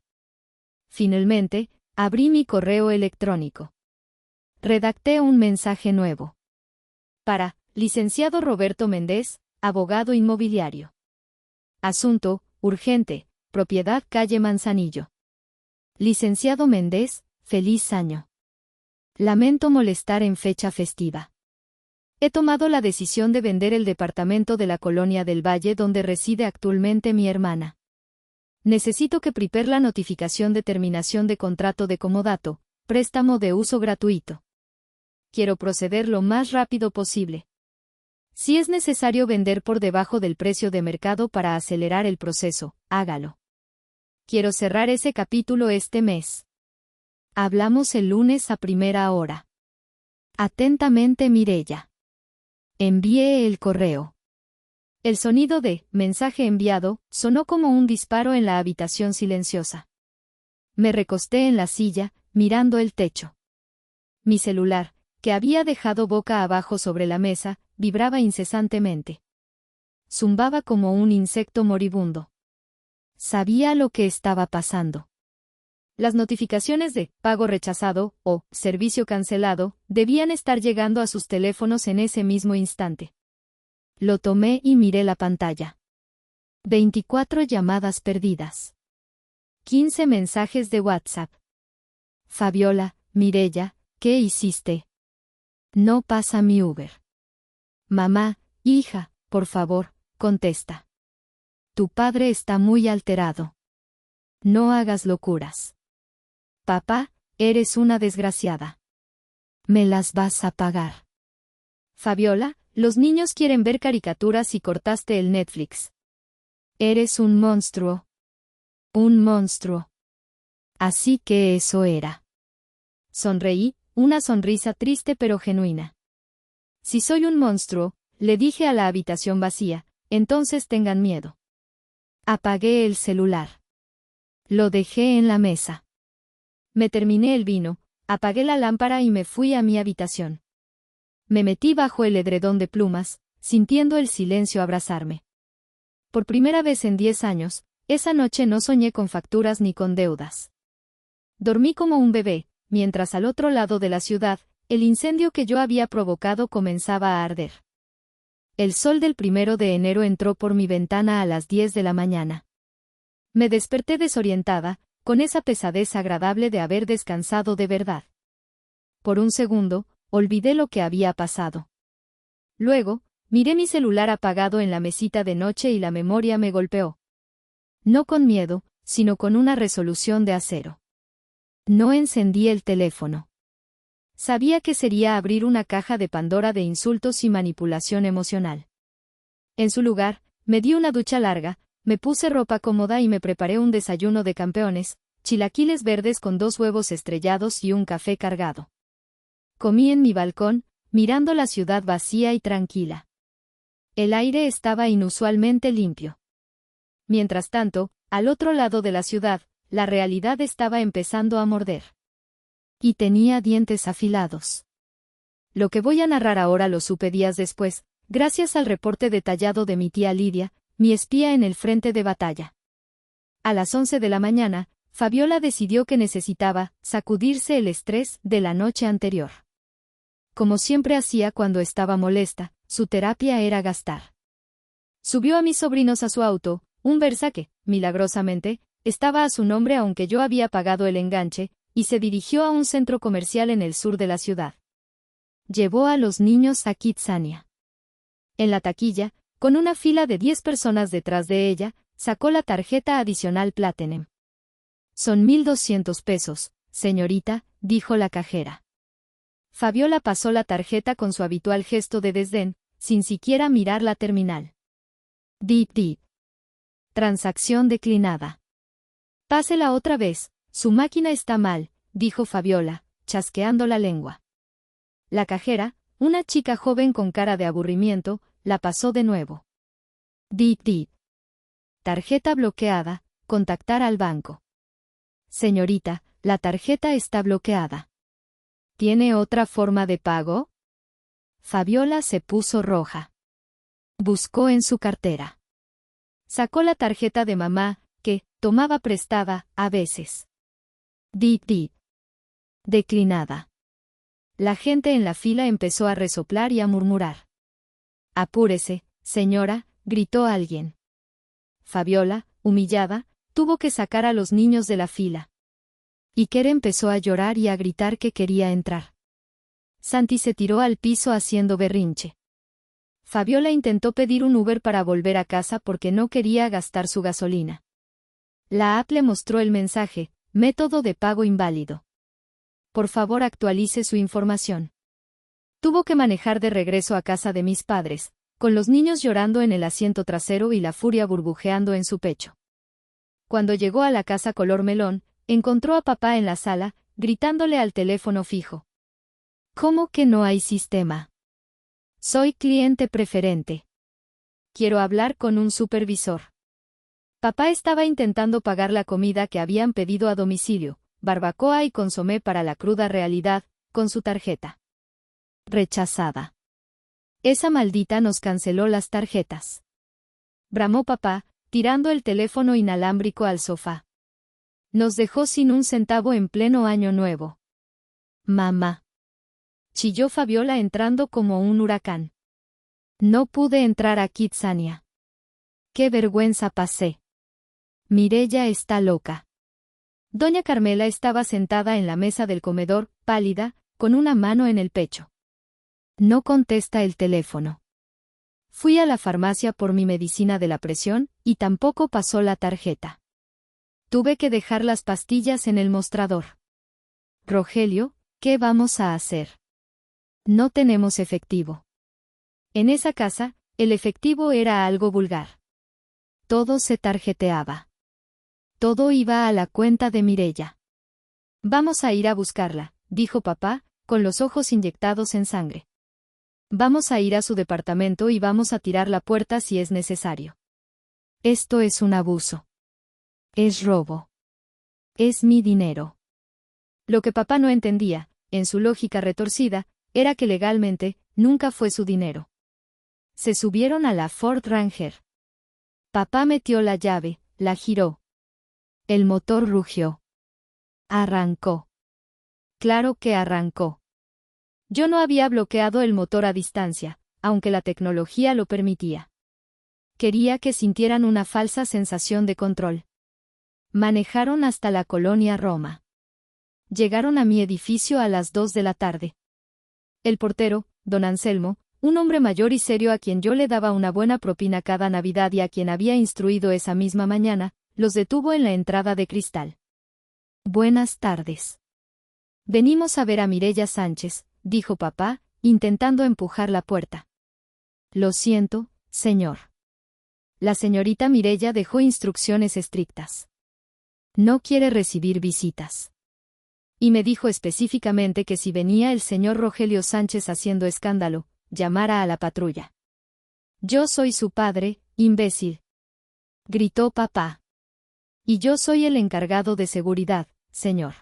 Finalmente, abrí mi correo electrónico. Redacté un mensaje nuevo. Para, licenciado Roberto Méndez, abogado inmobiliario. Asunto, urgente, propiedad calle Manzanillo. Licenciado Méndez, feliz año. Lamento molestar en fecha festiva. He tomado la decisión de vender el departamento de la Colonia del Valle donde reside actualmente mi hermana. Necesito que prepare la notificación de terminación de contrato de comodato, préstamo de uso gratuito. Quiero proceder lo más rápido posible. Si es necesario vender por debajo del precio de mercado para acelerar el proceso, hágalo. Quiero cerrar ese capítulo este mes. Hablamos el lunes a primera hora. Atentamente Mireya. Envié el correo. El sonido de mensaje enviado sonó como un disparo en la habitación silenciosa. Me recosté en la silla, mirando el techo. Mi celular, que había dejado boca abajo sobre la mesa, vibraba incesantemente. Zumbaba como un insecto moribundo. Sabía lo que estaba pasando. Las notificaciones de pago rechazado o servicio cancelado debían estar llegando a sus teléfonos en ese mismo instante. Lo tomé y miré la pantalla. 24 llamadas perdidas. 15 mensajes de WhatsApp. Fabiola, Mireya, ¿qué hiciste? No pasa mi Uber. Mamá, hija, por favor, contesta. Tu padre está muy alterado. No hagas locuras. Papá, eres una desgraciada. Me las vas a pagar. Fabiola, los niños quieren ver caricaturas y cortaste el Netflix. Eres un monstruo. Un monstruo. Así que eso era. Sonreí, una sonrisa triste pero genuina. Si soy un monstruo, le dije a la habitación vacía, entonces tengan miedo. Apagué el celular. Lo dejé en la mesa. Me terminé el vino, apagué la lámpara y me fui a mi habitación. Me metí bajo el edredón de plumas, sintiendo el silencio abrazarme. Por primera vez en 10 años, esa noche no soñé con facturas ni con deudas. Dormí como un bebé, mientras al otro lado de la ciudad, el incendio que yo había provocado comenzaba a arder. El sol del 1 de enero entró por mi ventana a las 10 de la mañana. Me desperté desorientada, con esa pesadez agradable de haber descansado de verdad. Por un segundo, olvidé lo que había pasado. Luego, miré mi celular apagado en la mesita de noche y la memoria me golpeó. No con miedo, sino con una resolución de acero. No encendí el teléfono. Sabía que sería abrir una caja de Pandora de insultos y manipulación emocional. En su lugar, me di una ducha larga, me puse ropa cómoda y me preparé un desayuno de campeones, chilaquiles verdes con 2 huevos estrellados y un café cargado. Comí en mi balcón, mirando la ciudad vacía y tranquila. El aire estaba inusualmente limpio. Mientras tanto, al otro lado de la ciudad, la realidad estaba empezando a morder. Y tenía dientes afilados. Lo que voy a narrar ahora lo supe días después, gracias al reporte detallado de mi tía Lidia, mi espía en el frente de batalla. A las 11 de la mañana, Fabiola decidió que necesitaba sacudirse el estrés de la noche anterior. Como siempre hacía cuando estaba molesta, su terapia era gastar. Subió a mis sobrinos a su auto, un Versa que, milagrosamente, estaba a su nombre aunque yo había pagado el enganche, y se dirigió a un centro comercial en el sur de la ciudad. Llevó a los niños a Kidzania. En la taquilla, con una fila de 10 personas detrás de ella, sacó la tarjeta adicional Platinum. Son 1,200 pesos, señorita, dijo la cajera. Fabiola pasó la tarjeta con su habitual gesto de desdén, sin siquiera mirar la terminal. Dip dip. Transacción declinada. Pásela otra vez, su máquina está mal, dijo Fabiola, chasqueando la lengua. La cajera, una chica joven con cara de aburrimiento, la pasó de nuevo. Dip dip. Tarjeta bloqueada, contactar al banco. Señorita, la tarjeta está bloqueada. ¿Tiene otra forma de pago? Fabiola se puso roja. Buscó en su cartera. Sacó la tarjeta de mamá, que tomaba prestada, a veces. Dip dip. Declinada. La gente en la fila empezó a resoplar y a murmurar. Apúrese, señora, gritó alguien. Fabiola, humillada, tuvo que sacar a los niños de la fila. Iker empezó a llorar y a gritar que quería entrar. Santi se tiró al piso haciendo berrinche. Fabiola intentó pedir un Uber para volver a casa porque no quería gastar su gasolina. La app le mostró el mensaje, método de pago inválido. Por favor actualice su información. Tuvo que manejar de regreso a casa de mis padres, con los niños llorando en el asiento trasero y la furia burbujeando en su pecho. Cuando llegó a la casa color melón, encontró a papá en la sala, gritándole al teléfono fijo. ¿Cómo que no hay sistema? Soy cliente preferente. Quiero hablar con un supervisor. Papá estaba intentando pagar la comida que habían pedido a domicilio, barbacoa y consomé para la cruda realidad, con su tarjeta. Rechazada. Esa maldita nos canceló las tarjetas. Bramó papá, tirando el teléfono inalámbrico al sofá. Nos dejó sin un centavo en pleno año nuevo. Mamá. Chilló Fabiola entrando como un huracán. No pude entrar a Kidzania. Qué vergüenza pasé. Mireya está loca. Doña Carmela estaba sentada en la mesa del comedor, pálida, con una mano en el pecho. No contesta el teléfono. Fui a la farmacia por mi medicina de la presión, y tampoco pasó la tarjeta. Tuve que dejar las pastillas en el mostrador. Rogelio, ¿qué vamos a hacer? No tenemos efectivo. En esa casa, el efectivo era algo vulgar. Todo se tarjeteaba. Todo iba a la cuenta de Mireya. Vamos a ir a buscarla, dijo papá, con los ojos inyectados en sangre. Vamos a ir a su departamento y vamos a tirar la puerta si es necesario. Esto es un abuso. Es robo. Es mi dinero. Lo que papá no entendía, en su lógica retorcida, era que legalmente, nunca fue su dinero. Se subieron a la Ford Ranger. Papá metió la llave, la giró. El motor rugió. Arrancó. Claro que arrancó. Yo no había bloqueado el motor a distancia, aunque la tecnología lo permitía. Quería que sintieran una falsa sensación de control. Manejaron hasta la colonia Roma. Llegaron a mi edificio a las 2 de la tarde. El portero, don Anselmo, un hombre mayor y serio a quien yo le daba una buena propina cada Navidad y a quien había instruido esa misma mañana, los detuvo en la entrada de cristal. Buenas tardes. Venimos a ver a Mireya Sánchez, dijo papá, intentando empujar la puerta. Lo siento, señor. La señorita Mireya dejó instrucciones estrictas. No quiere recibir visitas. Y me dijo específicamente que si venía el señor Rogelio Sánchez haciendo escándalo, llamara a la patrulla. Yo soy su padre, imbécil. Gritó papá. Y yo soy el encargado de seguridad, señor.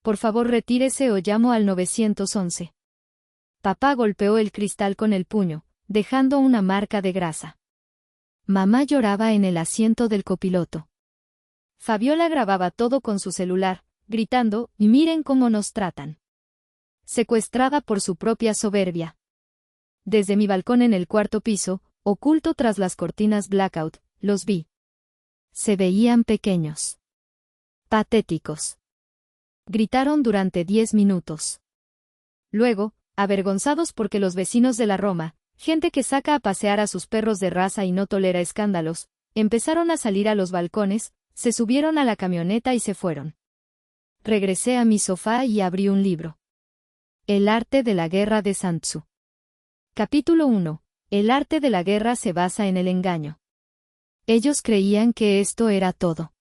Por favor retírese o llamo al 911. Papá golpeó el cristal con el puño, dejando una marca de grasa. Mamá lloraba en el asiento del copiloto. Fabiola grababa todo con su celular, gritando, y miren cómo nos tratan. Secuestrada por su propia soberbia. Desde mi balcón en el cuarto piso, oculto tras las cortinas blackout, los vi. Se veían pequeños. Patéticos. Gritaron durante 10 minutos. Luego, avergonzados porque los vecinos de la Roma, gente que saca a pasear a sus perros de raza y no tolera escándalos, empezaron a salir a los balcones, se subieron a la camioneta y se fueron. Regresé a mi sofá y abrí un libro. El arte de la guerra de Sun Tzu. Capítulo 1. El arte de la guerra se basa en el engaño. Ellos creían que esto era todo.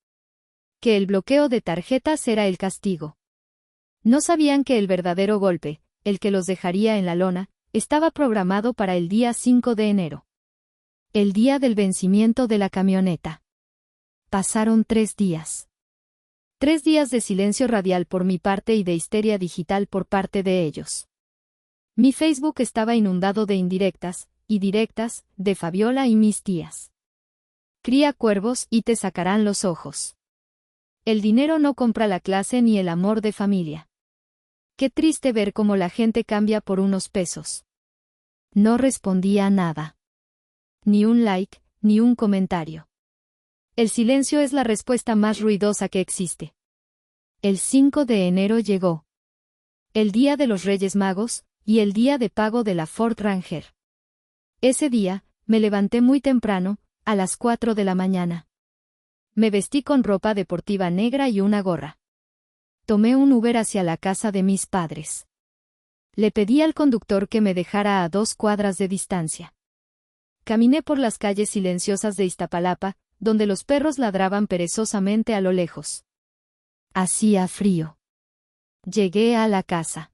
Que el bloqueo de tarjetas era el castigo. No sabían que el verdadero golpe, el que los dejaría en la lona, estaba programado para el día 5 de enero. El día del vencimiento de la camioneta. Pasaron 3 días. 3 días de silencio radial por mi parte y de histeria digital por parte de ellos. Mi Facebook estaba inundado de indirectas, y directas, de Fabiola y mis tías. Cría cuervos y te sacarán los ojos. El dinero no compra la clase ni el amor de familia. Qué triste ver cómo la gente cambia por unos pesos. No respondía nada. Ni un like, ni un comentario. El silencio es la respuesta más ruidosa que existe. El 5 de enero llegó. El día de los Reyes Magos, y el día de pago de la Ford Ranger. Ese día, me levanté muy temprano, a las 4 de la mañana. Me vestí con ropa deportiva negra y una gorra. Tomé un Uber hacia la casa de mis padres. Le pedí al conductor que me dejara a 2 cuadras de distancia. Caminé por las calles silenciosas de Iztapalapa, donde los perros ladraban perezosamente a lo lejos. Hacía frío. Llegué a la casa.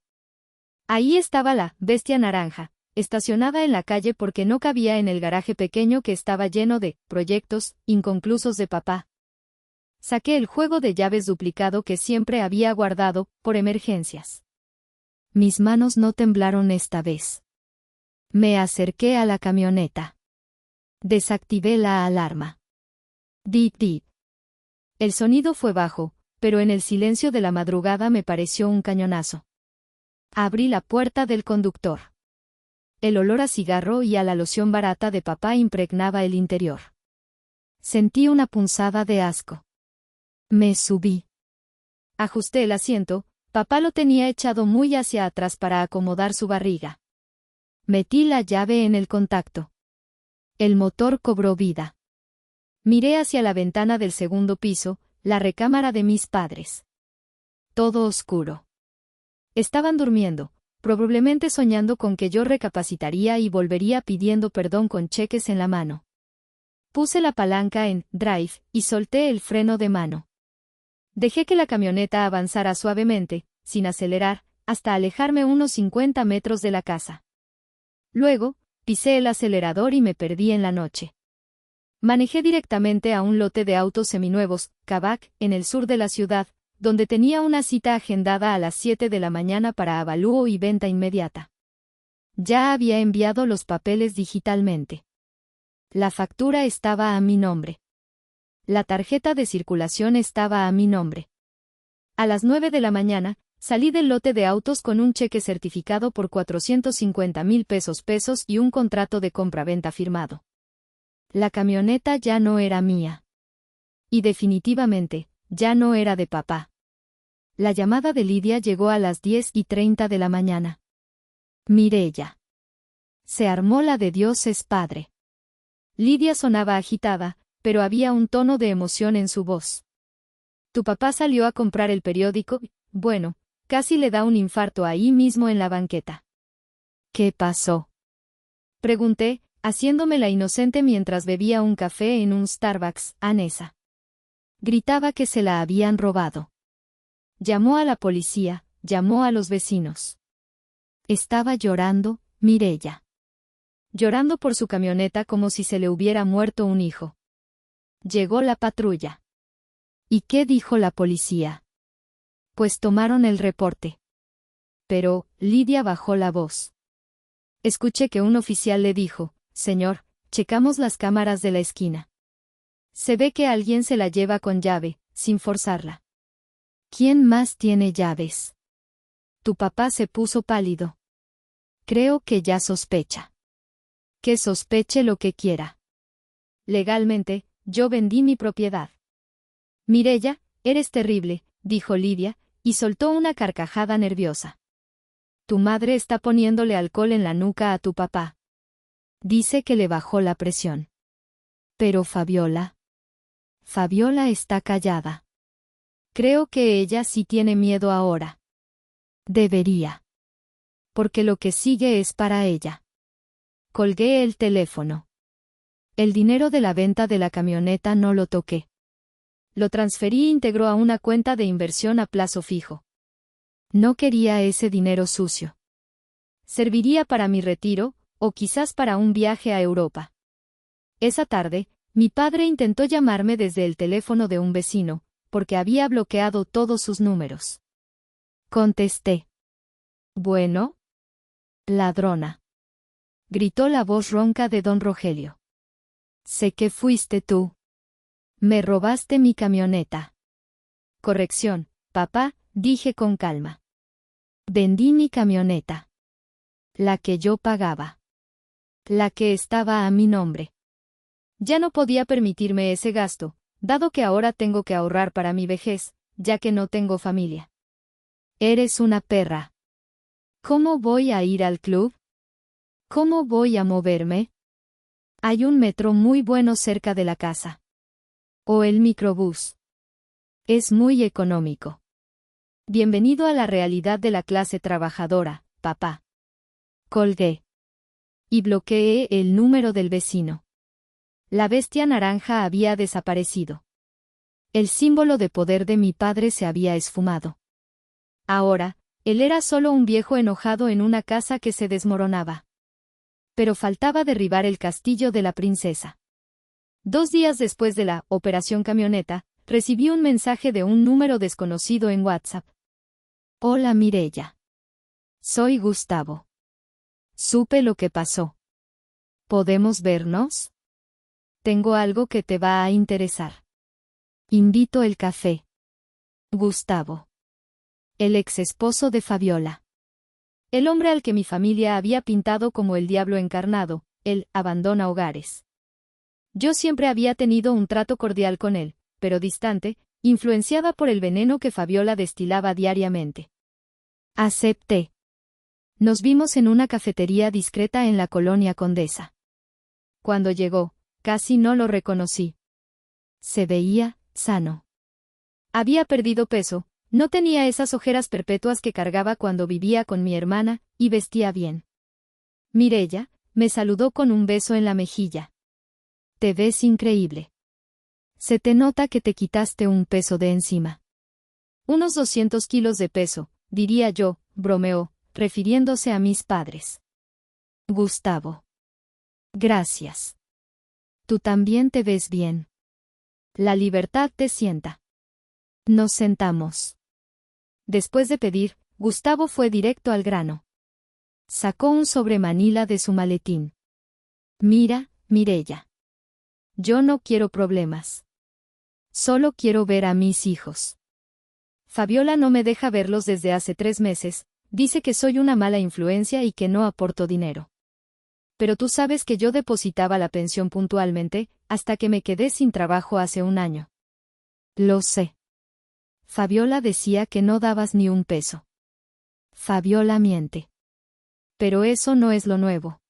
Ahí estaba la bestia naranja, estacionada en la calle porque no cabía en el garaje pequeño que estaba lleno de proyectos inconclusos de papá. Saqué el juego de llaves duplicado que siempre había guardado, por emergencias. Mis manos no temblaron esta vez. Me acerqué a la camioneta. Desactivé la alarma. Dip dip. El sonido fue bajo, pero en el silencio de la madrugada me pareció un cañonazo. Abrí la puerta del conductor. El olor a cigarro y a la loción barata de papá impregnaba el interior. Sentí una punzada de asco. Me subí. Ajusté el asiento, papá lo tenía echado muy hacia atrás para acomodar su barriga. Metí la llave en el contacto. El motor cobró vida. Miré hacia la ventana del segundo piso, la recámara de mis padres. Todo oscuro. Estaban durmiendo, probablemente soñando con que yo recapacitaría y volvería pidiendo perdón con cheques en la mano. Puse la palanca en drive y solté el freno de mano. Dejé que la camioneta avanzara suavemente, sin acelerar, hasta alejarme unos 50 metros de la casa. Luego, pisé el acelerador y me perdí en la noche. Manejé directamente a un lote de autos seminuevos, Kavak, en el sur de la ciudad, donde tenía una cita agendada a las 7 de la mañana para avalúo y venta inmediata. Ya había enviado los papeles digitalmente. La factura estaba a mi nombre. La tarjeta de circulación estaba a mi nombre. A las 9 de la mañana, salí del lote de autos con un cheque certificado por 450,000 pesos y un contrato de compra-venta firmado. La camioneta ya no era mía. Y definitivamente, ya no era de papá. La llamada de Lidia llegó a las 10:30 de la mañana. Mireya. Se armó la de Dios es Padre. Lidia sonaba agitada, pero había un tono de emoción en su voz. Tu papá salió a comprar el periódico, bueno, casi le da un infarto ahí mismo en la banqueta. ¿Qué pasó? Pregunté, haciéndome la inocente mientras bebía un café en un Starbucks, Anesa. Gritaba que se la habían robado. Llamó a la policía, llamó a los vecinos. Estaba llorando, Mireya. Llorando por su camioneta como si se le hubiera muerto un hijo. Llegó la patrulla. ¿Y qué dijo la policía? Pues tomaron el reporte. Pero, Lidia bajó la voz. Escuché que un oficial le dijo, señor, checamos las cámaras de la esquina. Se ve que alguien se la lleva con llave, sin forzarla. ¿Quién más tiene llaves? Tu papá se puso pálido. Creo que ya sospecha. Que sospeche lo que quiera. Legalmente, yo vendí mi propiedad. Mireya, eres terrible, dijo Lidia, y soltó una carcajada nerviosa. Tu madre está poniéndole alcohol en la nuca a tu papá. Dice que le bajó la presión. Pero Fabiola. Fabiola está callada. Creo que ella sí tiene miedo ahora. Debería. Porque lo que sigue es para ella. Colgué el teléfono. El dinero de la venta de la camioneta no lo toqué. Lo transferí íntegro a una cuenta de inversión a plazo fijo. No quería ese dinero sucio. Serviría para mi retiro, o quizás para un viaje a Europa. Esa tarde, mi padre intentó llamarme desde el teléfono de un vecino, porque había bloqueado todos sus números. Contesté. Bueno. Ladrona. Gritó la voz ronca de don Rogelio. Sé que fuiste tú. Me robaste mi camioneta. Corrección, papá, dije con calma. Vendí mi camioneta. La que yo pagaba. La que estaba a mi nombre. Ya no podía permitirme ese gasto, dado que ahora tengo que ahorrar para mi vejez, ya que no tengo familia. Eres una perra. ¿Cómo voy a ir al club? ¿Cómo voy a moverme? Hay un metro muy bueno cerca de la casa. O el microbús. Es muy económico. Bienvenido a la realidad de la clase trabajadora, papá. Colgué. Y bloqueé el número del vecino. La bestia naranja había desaparecido. El símbolo de poder de mi padre se había esfumado. Ahora, él era solo un viejo enojado en una casa que se desmoronaba. Pero faltaba derribar el castillo de la princesa. 2 días después de la operación camioneta, recibí un mensaje de un número desconocido en WhatsApp. Hola Mireya. Soy Gustavo. Supe lo que pasó. ¿Podemos vernos? Tengo algo que te va a interesar. Invito el café. Gustavo. El ex esposo de Fabiola. El hombre al que mi familia había pintado como el diablo encarnado, él abandona hogares. Yo siempre había tenido un trato cordial con él, pero distante, influenciada por el veneno que Fabiola destilaba diariamente. Acepté. Nos vimos en una cafetería discreta en la colonia Condesa. Cuando llegó, casi no lo reconocí. Se veía sano. Había perdido peso, no tenía esas ojeras perpetuas que cargaba cuando vivía con mi hermana, y vestía bien. Mireya, me saludó con un beso en la mejilla. Te ves increíble. Se te nota que te quitaste un peso de encima. Unos 200 kilos de peso, diría yo, bromeó, refiriéndose a mis padres. Gustavo. Gracias. Tú también te ves bien. La libertad te sienta. Nos sentamos. Después de pedir, Gustavo fue directo al grano. Sacó un sobremanila de su maletín. Mira, Mireya. Yo no quiero problemas. Solo quiero ver a mis hijos. Fabiola no me deja verlos desde hace 3 meses, dice que soy una mala influencia y que no aporto dinero. Pero tú sabes que yo depositaba la pensión puntualmente, hasta que me quedé sin trabajo hace 1 año. Lo sé. Fabiola decía que no dabas ni un peso. Fabiola miente. Pero eso no es lo nuevo.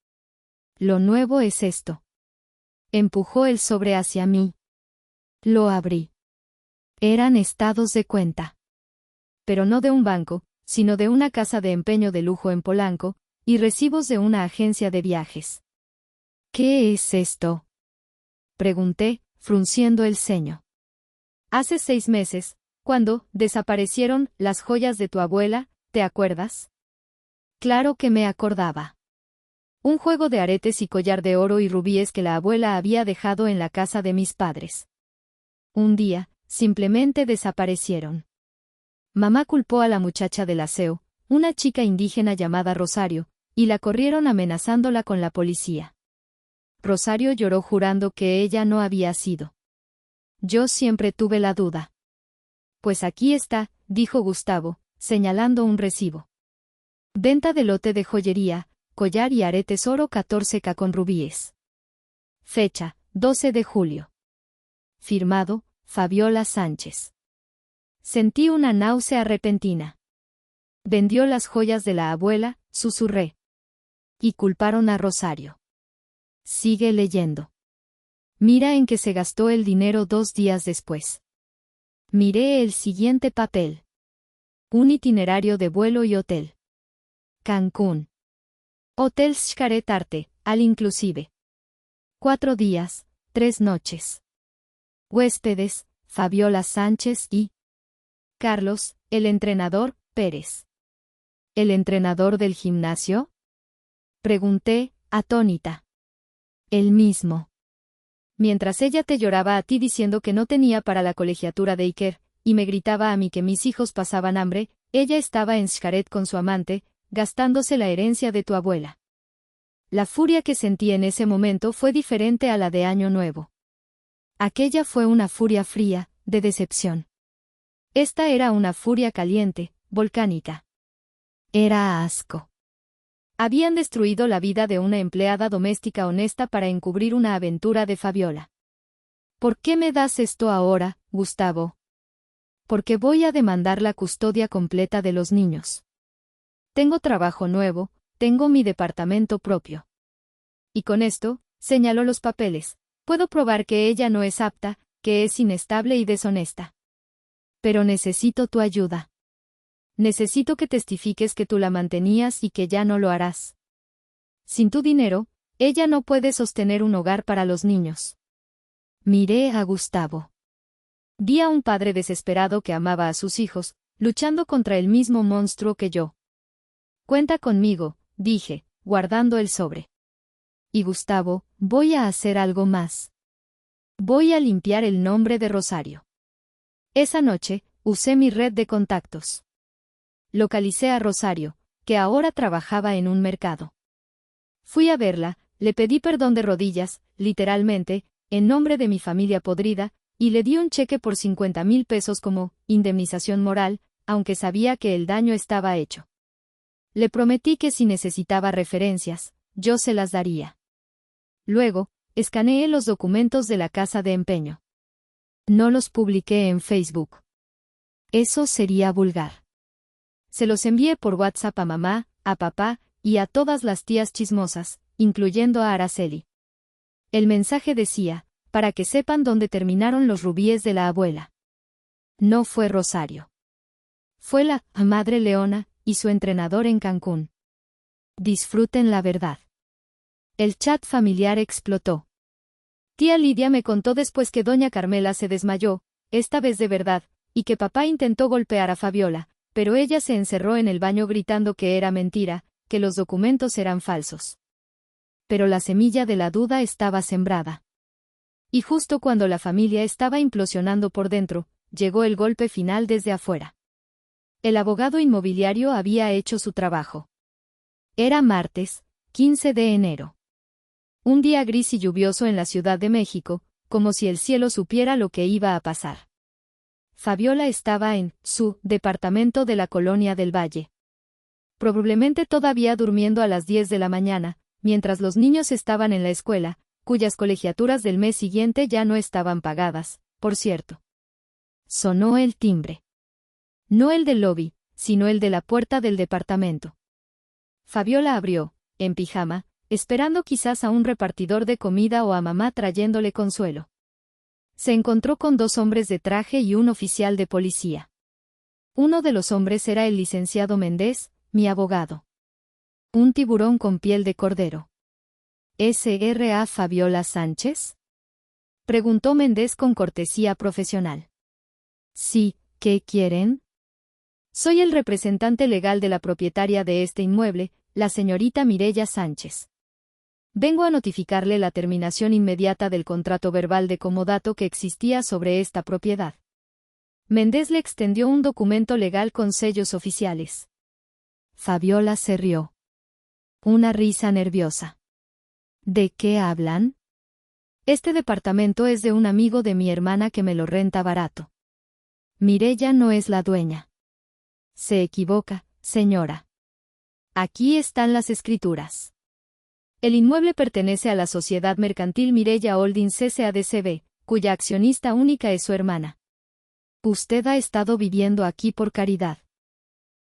Lo nuevo es esto. Empujó el sobre hacia mí. Lo abrí. Eran estados de cuenta. Pero no de un banco, sino de una casa de empeño de lujo en Polanco, y recibos de una agencia de viajes. ¿Qué es esto? Pregunté, frunciendo el ceño. Hace 6 meses, cuando desaparecieron las joyas de tu abuela, ¿te acuerdas? Claro que me acordaba. Un juego de aretes y collar de oro y rubíes que la abuela había dejado en la casa de mis padres. Un día, simplemente desaparecieron. Mamá culpó a la muchacha del aseo, una chica indígena llamada Rosario, y la corrieron amenazándola con la policía. Rosario lloró jurando que ella no había sido. Yo siempre tuve la duda. Pues aquí está, dijo Gustavo, señalando un recibo. Venta de lote de joyería, collar y aretes oro 14K con rubíes. Fecha, 12 de julio. Firmado, Fabiola Sánchez. Sentí una náusea repentina. Vendió las joyas de la abuela, susurré. Y culparon a Rosario. Sigue leyendo. Mira en qué se gastó el dinero 2 días después. Miré el siguiente papel. Un itinerario de vuelo y hotel. Cancún. Hotel Xcaret Arte, al inclusive. 4 días, 3 noches. Huéspedes, Fabiola Sánchez y Carlos, el entrenador, Pérez. ¿El entrenador del gimnasio? Pregunté, atónita. El mismo. Mientras ella te lloraba a ti diciendo que no tenía para la colegiatura de Iker, y me gritaba a mí que mis hijos pasaban hambre, ella estaba en Xcaret con su amante, gastándose la herencia de tu abuela. La furia que sentí en ese momento fue diferente a la de Año Nuevo. Aquella fue una furia fría, de decepción. Esta era una furia caliente, volcánica. Era asco. Habían destruido la vida de una empleada doméstica honesta para encubrir una aventura de Fabiola. ¿Por qué me das esto ahora, Gustavo? Porque voy a demandar la custodia completa de los niños. Tengo trabajo nuevo, tengo mi departamento propio. Y con esto, señaló los papeles, puedo probar que ella no es apta, que es inestable y deshonesta. Pero necesito tu ayuda. Necesito que testifiques que tú la mantenías y que ya no lo harás. Sin tu dinero, ella no puede sostener un hogar para los niños. Miré a Gustavo. Vi a un padre desesperado que amaba a sus hijos, luchando contra el mismo monstruo que yo. Cuenta conmigo, dije, guardando el sobre. Y Gustavo, voy a hacer algo más. Voy a limpiar el nombre de Rosario. Esa noche, usé mi red de contactos. Localicé a Rosario, que ahora trabajaba en un mercado. Fui a verla, le pedí perdón de rodillas, literalmente, en nombre de mi familia podrida, y le di un cheque por 50,000 pesos como indemnización moral, aunque sabía que el daño estaba hecho. Le prometí que si necesitaba referencias, yo se las daría. Luego, escaneé los documentos de la casa de empeño. No los publiqué en Facebook. Eso sería vulgar. Se los envié por WhatsApp a mamá, a papá, y a todas las tías chismosas, incluyendo a Araceli. El mensaje decía, para que sepan dónde terminaron los rubíes de la abuela. No fue Rosario. Fue la madre Leona y su entrenador en Cancún. Disfruten la verdad. El chat familiar explotó. Tía Lidia me contó después que doña Carmela se desmayó, esta vez de verdad, y que papá intentó golpear a Fabiola, pero ella se encerró en el baño gritando que era mentira, que los documentos eran falsos. Pero la semilla de la duda estaba sembrada. Y justo cuando la familia estaba implosionando por dentro, llegó el golpe final desde afuera. El abogado inmobiliario había hecho su trabajo. Era martes, 15 de enero. Un día gris y lluvioso en la Ciudad de México, como si el cielo supiera lo que iba a pasar. Fabiola estaba en su departamento de la Colonia del Valle. Probablemente todavía durmiendo a las 10 de la mañana, mientras los niños estaban en la escuela, cuyas colegiaturas del mes siguiente ya no estaban pagadas, por cierto. Sonó el timbre. No el del lobby, sino el de la puerta del departamento. Fabiola abrió, en pijama, esperando quizás a un repartidor de comida o a mamá trayéndole consuelo. Se encontró con 2 hombres de traje y un oficial de policía. Uno de los hombres era el licenciado Méndez, mi abogado. Un tiburón con piel de cordero. ¿S.R.A. Fabiola Sánchez? Preguntó Méndez con cortesía profesional. Sí, ¿qué quieren? Soy el representante legal de la propietaria de este inmueble, la señorita Mireya Sánchez. Vengo a notificarle la terminación inmediata del contrato verbal de comodato que existía sobre esta propiedad. Méndez le extendió un documento legal con sellos oficiales. Fabiola se rió. Una risa nerviosa. ¿De qué hablan? Este departamento es de un amigo de mi hermana que me lo renta barato. Mireya no es la dueña. Se equivoca, señora. Aquí están las escrituras. El inmueble pertenece a la Sociedad Mercantil Mireya Holdings S.A.D.C.B., cuya accionista única es su hermana. Usted ha estado viviendo aquí por caridad.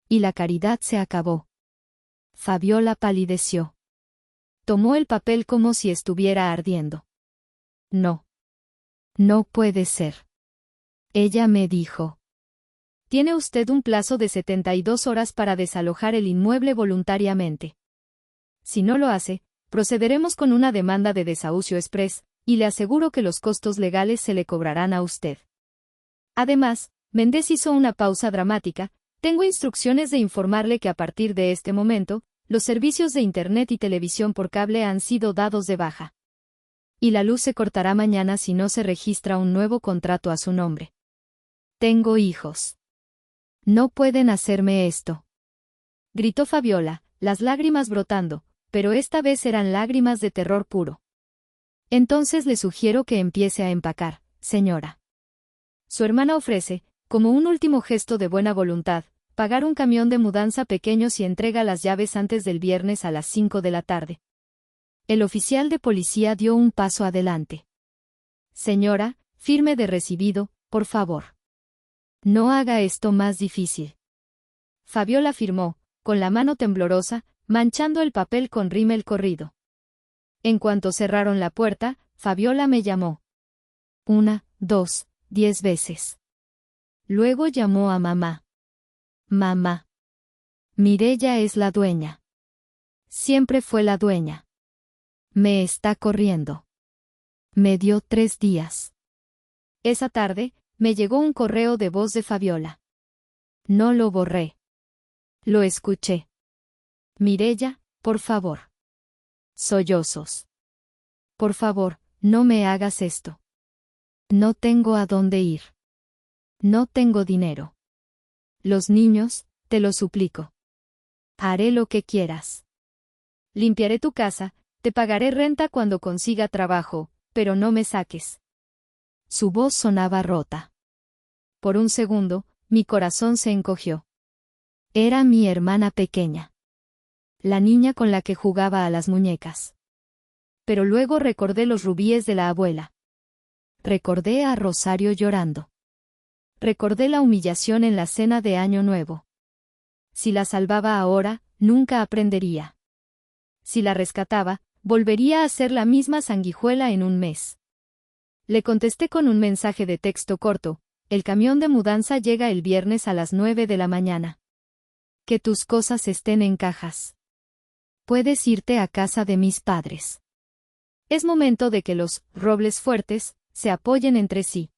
Y la caridad se acabó. Fabiola palideció. Tomó el papel como si estuviera ardiendo. No. No puede ser. Ella me dijo. Tiene usted un plazo de 72 horas para desalojar el inmueble voluntariamente. Si no lo hace, procederemos con una demanda de desahucio express, y le aseguro que los costos legales se le cobrarán a usted. Además, Méndez hizo una pausa dramática. Tengo instrucciones de informarle que a partir de este momento, los servicios de Internet y televisión por cable han sido dados de baja. Y la luz se cortará mañana si no se registra un nuevo contrato a su nombre. Tengo hijos. No pueden hacerme esto. Gritó Fabiola, las lágrimas brotando, pero esta vez eran lágrimas de terror puro. Entonces le sugiero que empiece a empacar, señora. Su hermana ofrece, como un último gesto de buena voluntad, pagar un camión de mudanza pequeño si entrega las llaves antes del viernes a las 5 de la tarde. El oficial de policía dio un paso adelante. Señora, firme de recibido, por favor. No haga esto más difícil. Fabiola firmó, con la mano temblorosa, manchando el papel con rímel corrido. En cuanto cerraron la puerta, Fabiola me llamó. 1, 2, 10 veces. Luego llamó a mamá. Mamá. Mireya es la dueña. Siempre fue la dueña. Me está corriendo. Me dio 3 días. Esa tarde, me llegó un correo de voz de Fabiola. No lo borré. Lo escuché. Mireya, por favor. Sollozos. Por favor, no me hagas esto. No tengo a dónde ir. No tengo dinero. Los niños, te lo suplico. Haré lo que quieras. Limpiaré tu casa, te pagaré renta cuando consiga trabajo, pero no me saques. Su voz sonaba rota. Por un segundo, mi corazón se encogió. Era mi hermana pequeña. La niña con la que jugaba a las muñecas. Pero luego recordé los rubíes de la abuela. Recordé a Rosario llorando. Recordé la humillación en la cena de Año Nuevo. Si la salvaba ahora, nunca aprendería. Si la rescataba, volvería a ser la misma sanguijuela en un mes. Le contesté con un mensaje de texto corto. El camión de mudanza llega el viernes a las 9 de la mañana. Que tus cosas estén en cajas. Puedes irte a casa de mis padres. Es momento de que los robles fuertes se apoyen entre sí.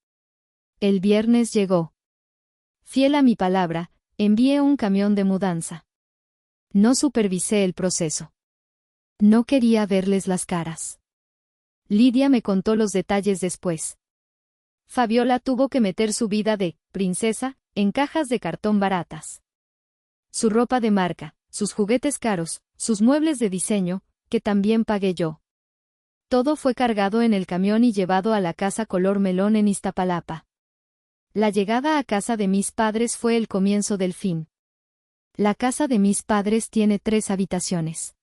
El viernes llegó. Fiel a mi palabra, envié un camión de mudanza. No supervisé el proceso. No quería verles las caras. Lidia me contó los detalles después. Fabiola tuvo que meter su vida de princesa en cajas de cartón baratas. Su ropa de marca, sus juguetes caros, sus muebles de diseño, que también pagué yo. Todo fue cargado en el camión y llevado a la casa color melón en Iztapalapa. La llegada a casa de mis padres fue el comienzo del fin. La casa de mis padres tiene 3 habitaciones.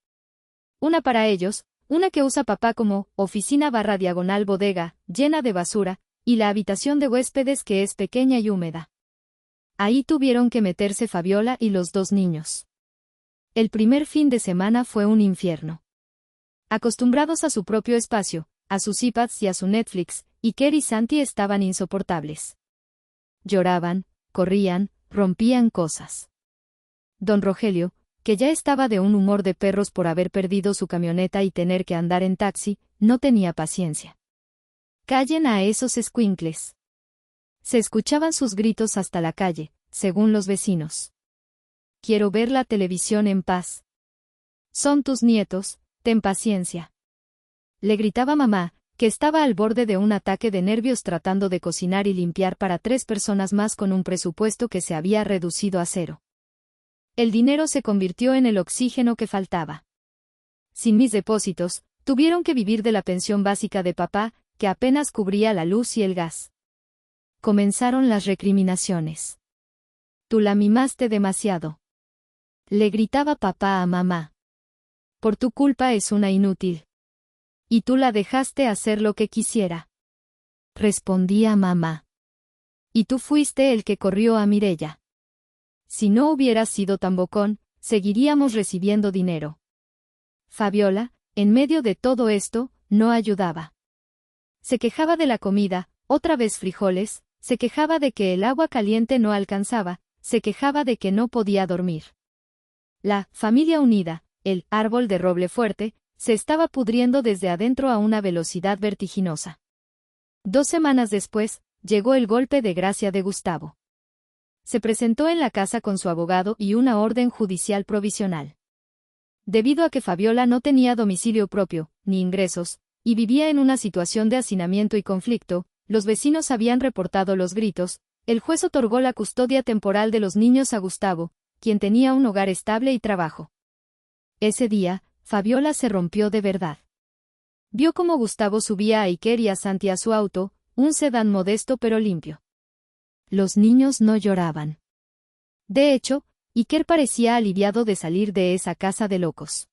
Una para ellos, una que usa papá como oficina/bodega, llena de basura, y la habitación de huéspedes que es pequeña y húmeda. Ahí tuvieron que meterse Fabiola y los 2 niños. El primer fin de semana fue un infierno. Acostumbrados a su propio espacio, a sus iPads y a su Netflix, Iker y Santi estaban insoportables. Lloraban, corrían, rompían cosas. Don Rogelio, que ya estaba de un humor de perros por haber perdido su camioneta y tener que andar en taxi, no tenía paciencia. Callen a esos escuincles. Se escuchaban sus gritos hasta la calle, según los vecinos. Quiero ver la televisión en paz. Son tus nietos, ten paciencia. Le gritaba mamá, que estaba al borde de un ataque de nervios tratando de cocinar y limpiar para 3 personas más con un presupuesto que se había reducido a 0. El dinero se convirtió en el oxígeno que faltaba. Sin mis depósitos, tuvieron que vivir de la pensión básica de papá, que apenas cubría la luz y el gas. Comenzaron las recriminaciones. Tú la mimaste demasiado. Le gritaba papá a mamá. Por tu culpa es una inútil. Y tú la dejaste hacer lo que quisiera. Respondía mamá. Y tú fuiste el que corrió a Mireya. Si no hubieras sido tan bocón, seguiríamos recibiendo dinero. Fabiola, en medio de todo esto, no ayudaba. Se quejaba de la comida, otra vez frijoles, se quejaba de que el agua caliente no alcanzaba, se quejaba de que no podía dormir. La familia unida, el árbol de roble fuerte, se estaba pudriendo desde adentro a una velocidad vertiginosa. 2 semanas después, llegó el golpe de gracia de Gustavo. Se presentó en la casa con su abogado y una orden judicial provisional. Debido a que Fabiola no tenía domicilio propio, ni ingresos, y vivía en una situación de hacinamiento y conflicto, los vecinos habían reportado los gritos, el juez otorgó la custodia temporal de los niños a Gustavo, quien tenía un hogar estable y trabajo. Ese día, Fabiola se rompió de verdad. Vio cómo Gustavo subía a Iker y a Santi a su auto, un sedán modesto pero limpio. Los niños no lloraban. De hecho, Iker parecía aliviado de salir de esa casa de locos.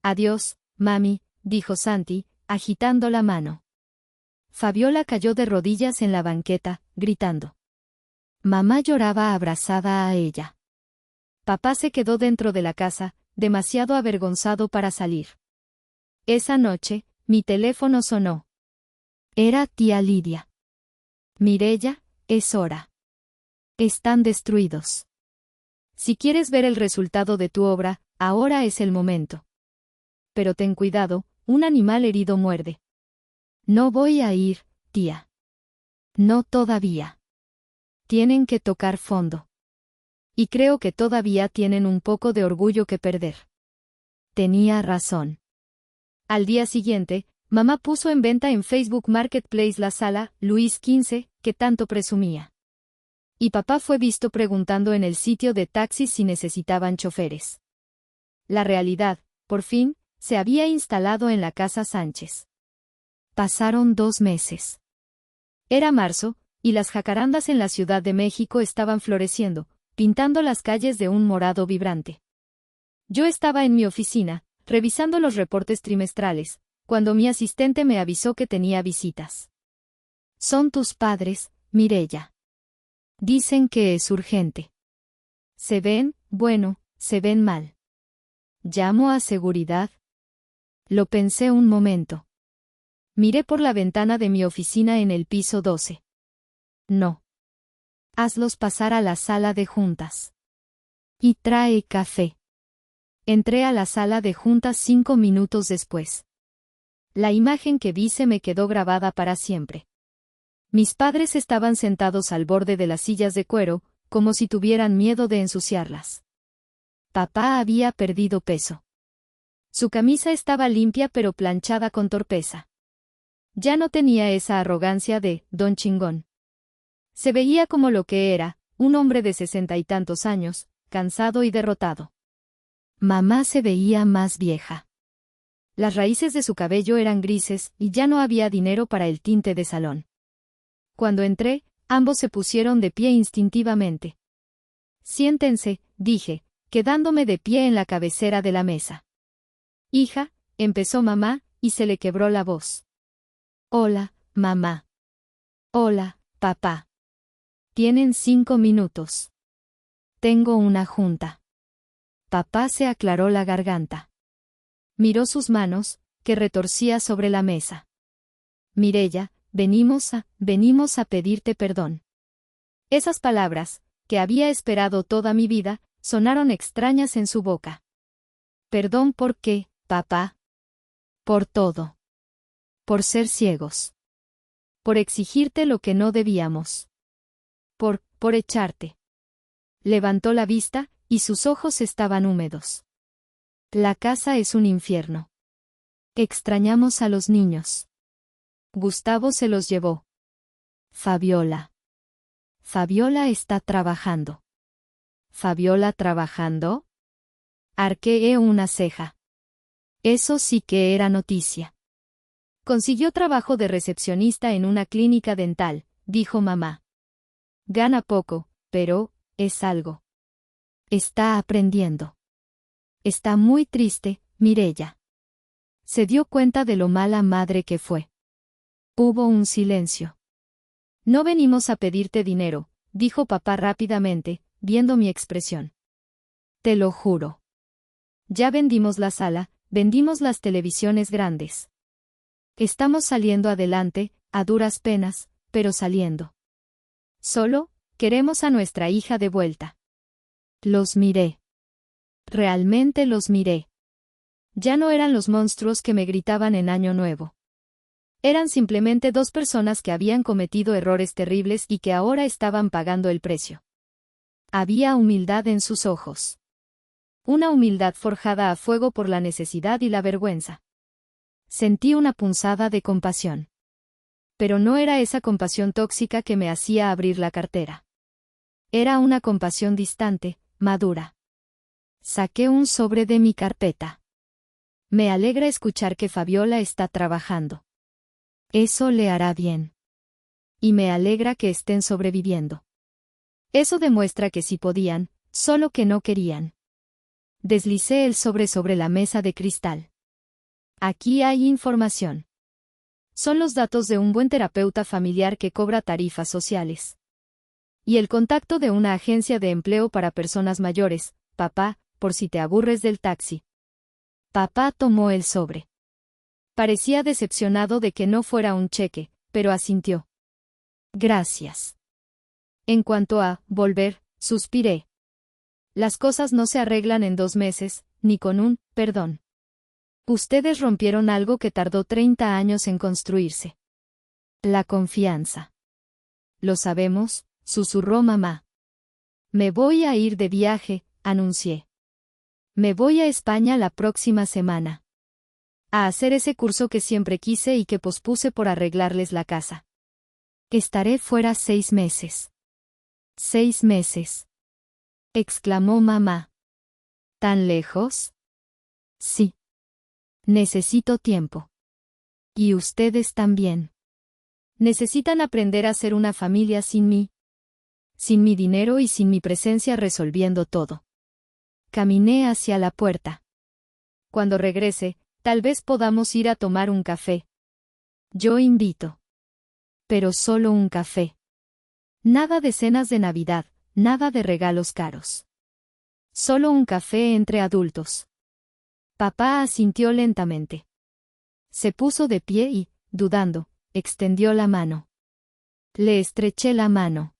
Adiós, mami, dijo Santi, agitando la mano. Fabiola cayó de rodillas en la banqueta, gritando. Mamá lloraba abrazada a ella. Papá se quedó dentro de la casa, demasiado avergonzado para salir. Esa noche, mi teléfono sonó. Era tía Lidia. Mireya, es hora. Están destruidos. Si quieres ver el resultado de tu obra, ahora es el momento. Pero ten cuidado, un animal herido muerde. No voy a ir, tía. No todavía. Tienen que tocar fondo. Y creo que todavía tienen un poco de orgullo que perder. Tenía razón. Al día siguiente, mamá puso en venta en Facebook Marketplace la sala Luis XV, que tanto presumía. Y papá fue visto preguntando en el sitio de taxis si necesitaban choferes. La realidad, por fin, se había instalado en la casa Sánchez. Pasaron 2 meses. Era marzo, y las jacarandas en la Ciudad de México estaban floreciendo, pintando las calles de un morado vibrante. Yo estaba en mi oficina, revisando los reportes trimestrales, cuando mi asistente me avisó que tenía visitas. Son tus padres, Mireya. Dicen que es urgente. ¿Se ven, bueno, se ven mal? ¿Llamo a seguridad? Lo pensé un momento. Miré por la ventana de mi oficina en el piso 12. No. Hazlos pasar a la sala de juntas. Y trae café. Entré a la sala de juntas 5 minutos después. La imagen que vi se me quedó grabada para siempre. Mis padres estaban sentados al borde de las sillas de cuero, como si tuvieran miedo de ensuciarlas. Papá había perdido peso. Su camisa estaba limpia pero planchada con torpeza. Ya no tenía esa arrogancia de don chingón. Se veía como lo que era, un hombre de 60 y tantos años, cansado y derrotado. Mamá se veía más vieja. Las raíces de su cabello eran grises y ya no había dinero para el tinte de salón. Cuando entré, ambos se pusieron de pie instintivamente. Siéntense, dije, quedándome de pie en la cabecera de la mesa. Hija, empezó mamá, y se le quebró la voz. Hola, mamá. Hola, papá. Tienen 5 minutos. Tengo una junta. Papá se aclaró la garganta. Miró sus manos, que retorcía sobre la mesa. Mireya, venimos a pedirte perdón. Esas palabras, que había esperado toda mi vida, sonaron extrañas en su boca. ¿Perdón por qué, papá? Por todo. Por ser ciegos. Por exigirte lo que no debíamos. Por echarte. Levantó la vista, y sus ojos estaban húmedos. La casa es un infierno. Extrañamos a los niños. Gustavo se los llevó. Fabiola. Fabiola está trabajando. ¿Fabiola trabajando? Arqueé una ceja. Eso sí que era noticia. Consiguió trabajo de recepcionista en una clínica dental, dijo mamá. Gana poco, pero es algo. Está aprendiendo. Está muy triste, Mireya. Se dio cuenta de lo mala madre que fue. Hubo un silencio. No venimos a pedirte dinero, dijo papá rápidamente, viendo mi expresión. Te lo juro. Ya vendimos la sala, vendimos las televisiones grandes. Estamos saliendo adelante, a duras penas, pero saliendo. Solo, queremos a nuestra hija de vuelta. Los miré. Realmente los miré. Ya no eran los monstruos que me gritaban en Año Nuevo. Eran simplemente dos personas que habían cometido errores terribles y que ahora estaban pagando el precio. Había humildad en sus ojos. Una humildad forjada a fuego por la necesidad y la vergüenza. Sentí una punzada de compasión. Pero no era esa compasión tóxica que me hacía abrir la cartera. Era una compasión distante, madura. Saqué un sobre de mi carpeta. Me alegra escuchar que Fabiola está trabajando. Eso le hará bien. Y me alegra que estén sobreviviendo. Eso demuestra que sí podían, solo que no querían. Deslicé el sobre la mesa de cristal. Aquí hay información. Son los datos de un buen terapeuta familiar que cobra tarifas sociales. Y el contacto de una agencia de empleo para personas mayores, papá, por si te aburres del taxi. Papá tomó el sobre. Parecía decepcionado de que no fuera un cheque, pero asintió. Gracias. En cuanto a volver, suspiré. Las cosas no se arreglan en 2 meses, ni con un perdón. Ustedes rompieron algo que tardó 30 años en construirse. La confianza. Lo sabemos, susurró mamá. Me voy a ir de viaje, anuncié. Me voy a España la próxima semana. A hacer ese curso que siempre quise y que pospuse por arreglarles la casa. Estaré fuera 6 meses. 6 meses. Exclamó mamá. ¿Tan lejos? Sí. Necesito tiempo. Y ustedes también. Necesitan aprender a ser una familia sin mí. Sin mi dinero y sin mi presencia resolviendo todo. Caminé hacia la puerta. Cuando regrese, tal vez podamos ir a tomar un café. Yo invito. Pero solo un café. Nada de cenas de Navidad, nada de regalos caros. Solo un café entre adultos. Papá asintió lentamente. Se puso de pie y, dudando, extendió la mano. Le estreché la mano.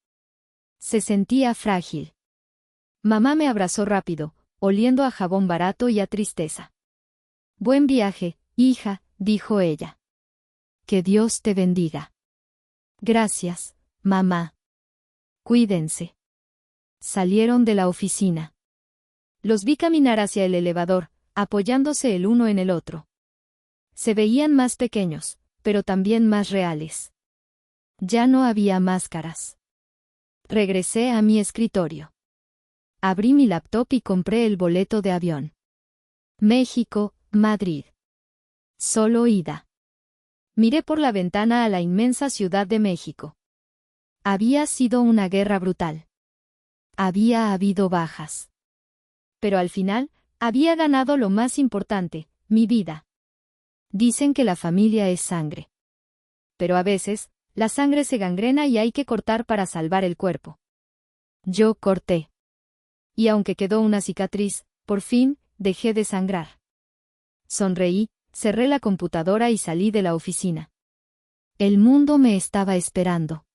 Se sentía frágil. Mamá me abrazó rápido, oliendo a jabón barato y a tristeza. Buen viaje, hija, dijo ella. Que Dios te bendiga. Gracias, mamá. Cuídense. Salieron de la oficina. Los vi caminar hacia el elevador, apoyándose el uno en el otro. Se veían más pequeños, pero también más reales. Ya no había máscaras. Regresé a mi escritorio. Abrí mi laptop y compré el boleto de avión. México, Madrid. Solo ida. Miré por la ventana a la inmensa Ciudad de México. Había sido una guerra brutal. Había habido bajas. Pero al final, había ganado lo más importante, mi vida. Dicen que la familia es sangre. Pero a veces, la sangre se gangrena y hay que cortar para salvar el cuerpo. Yo corté. Y aunque quedó una cicatriz, por fin, dejé de sangrar. Sonreí, cerré la computadora y salí de la oficina. El mundo me estaba esperando.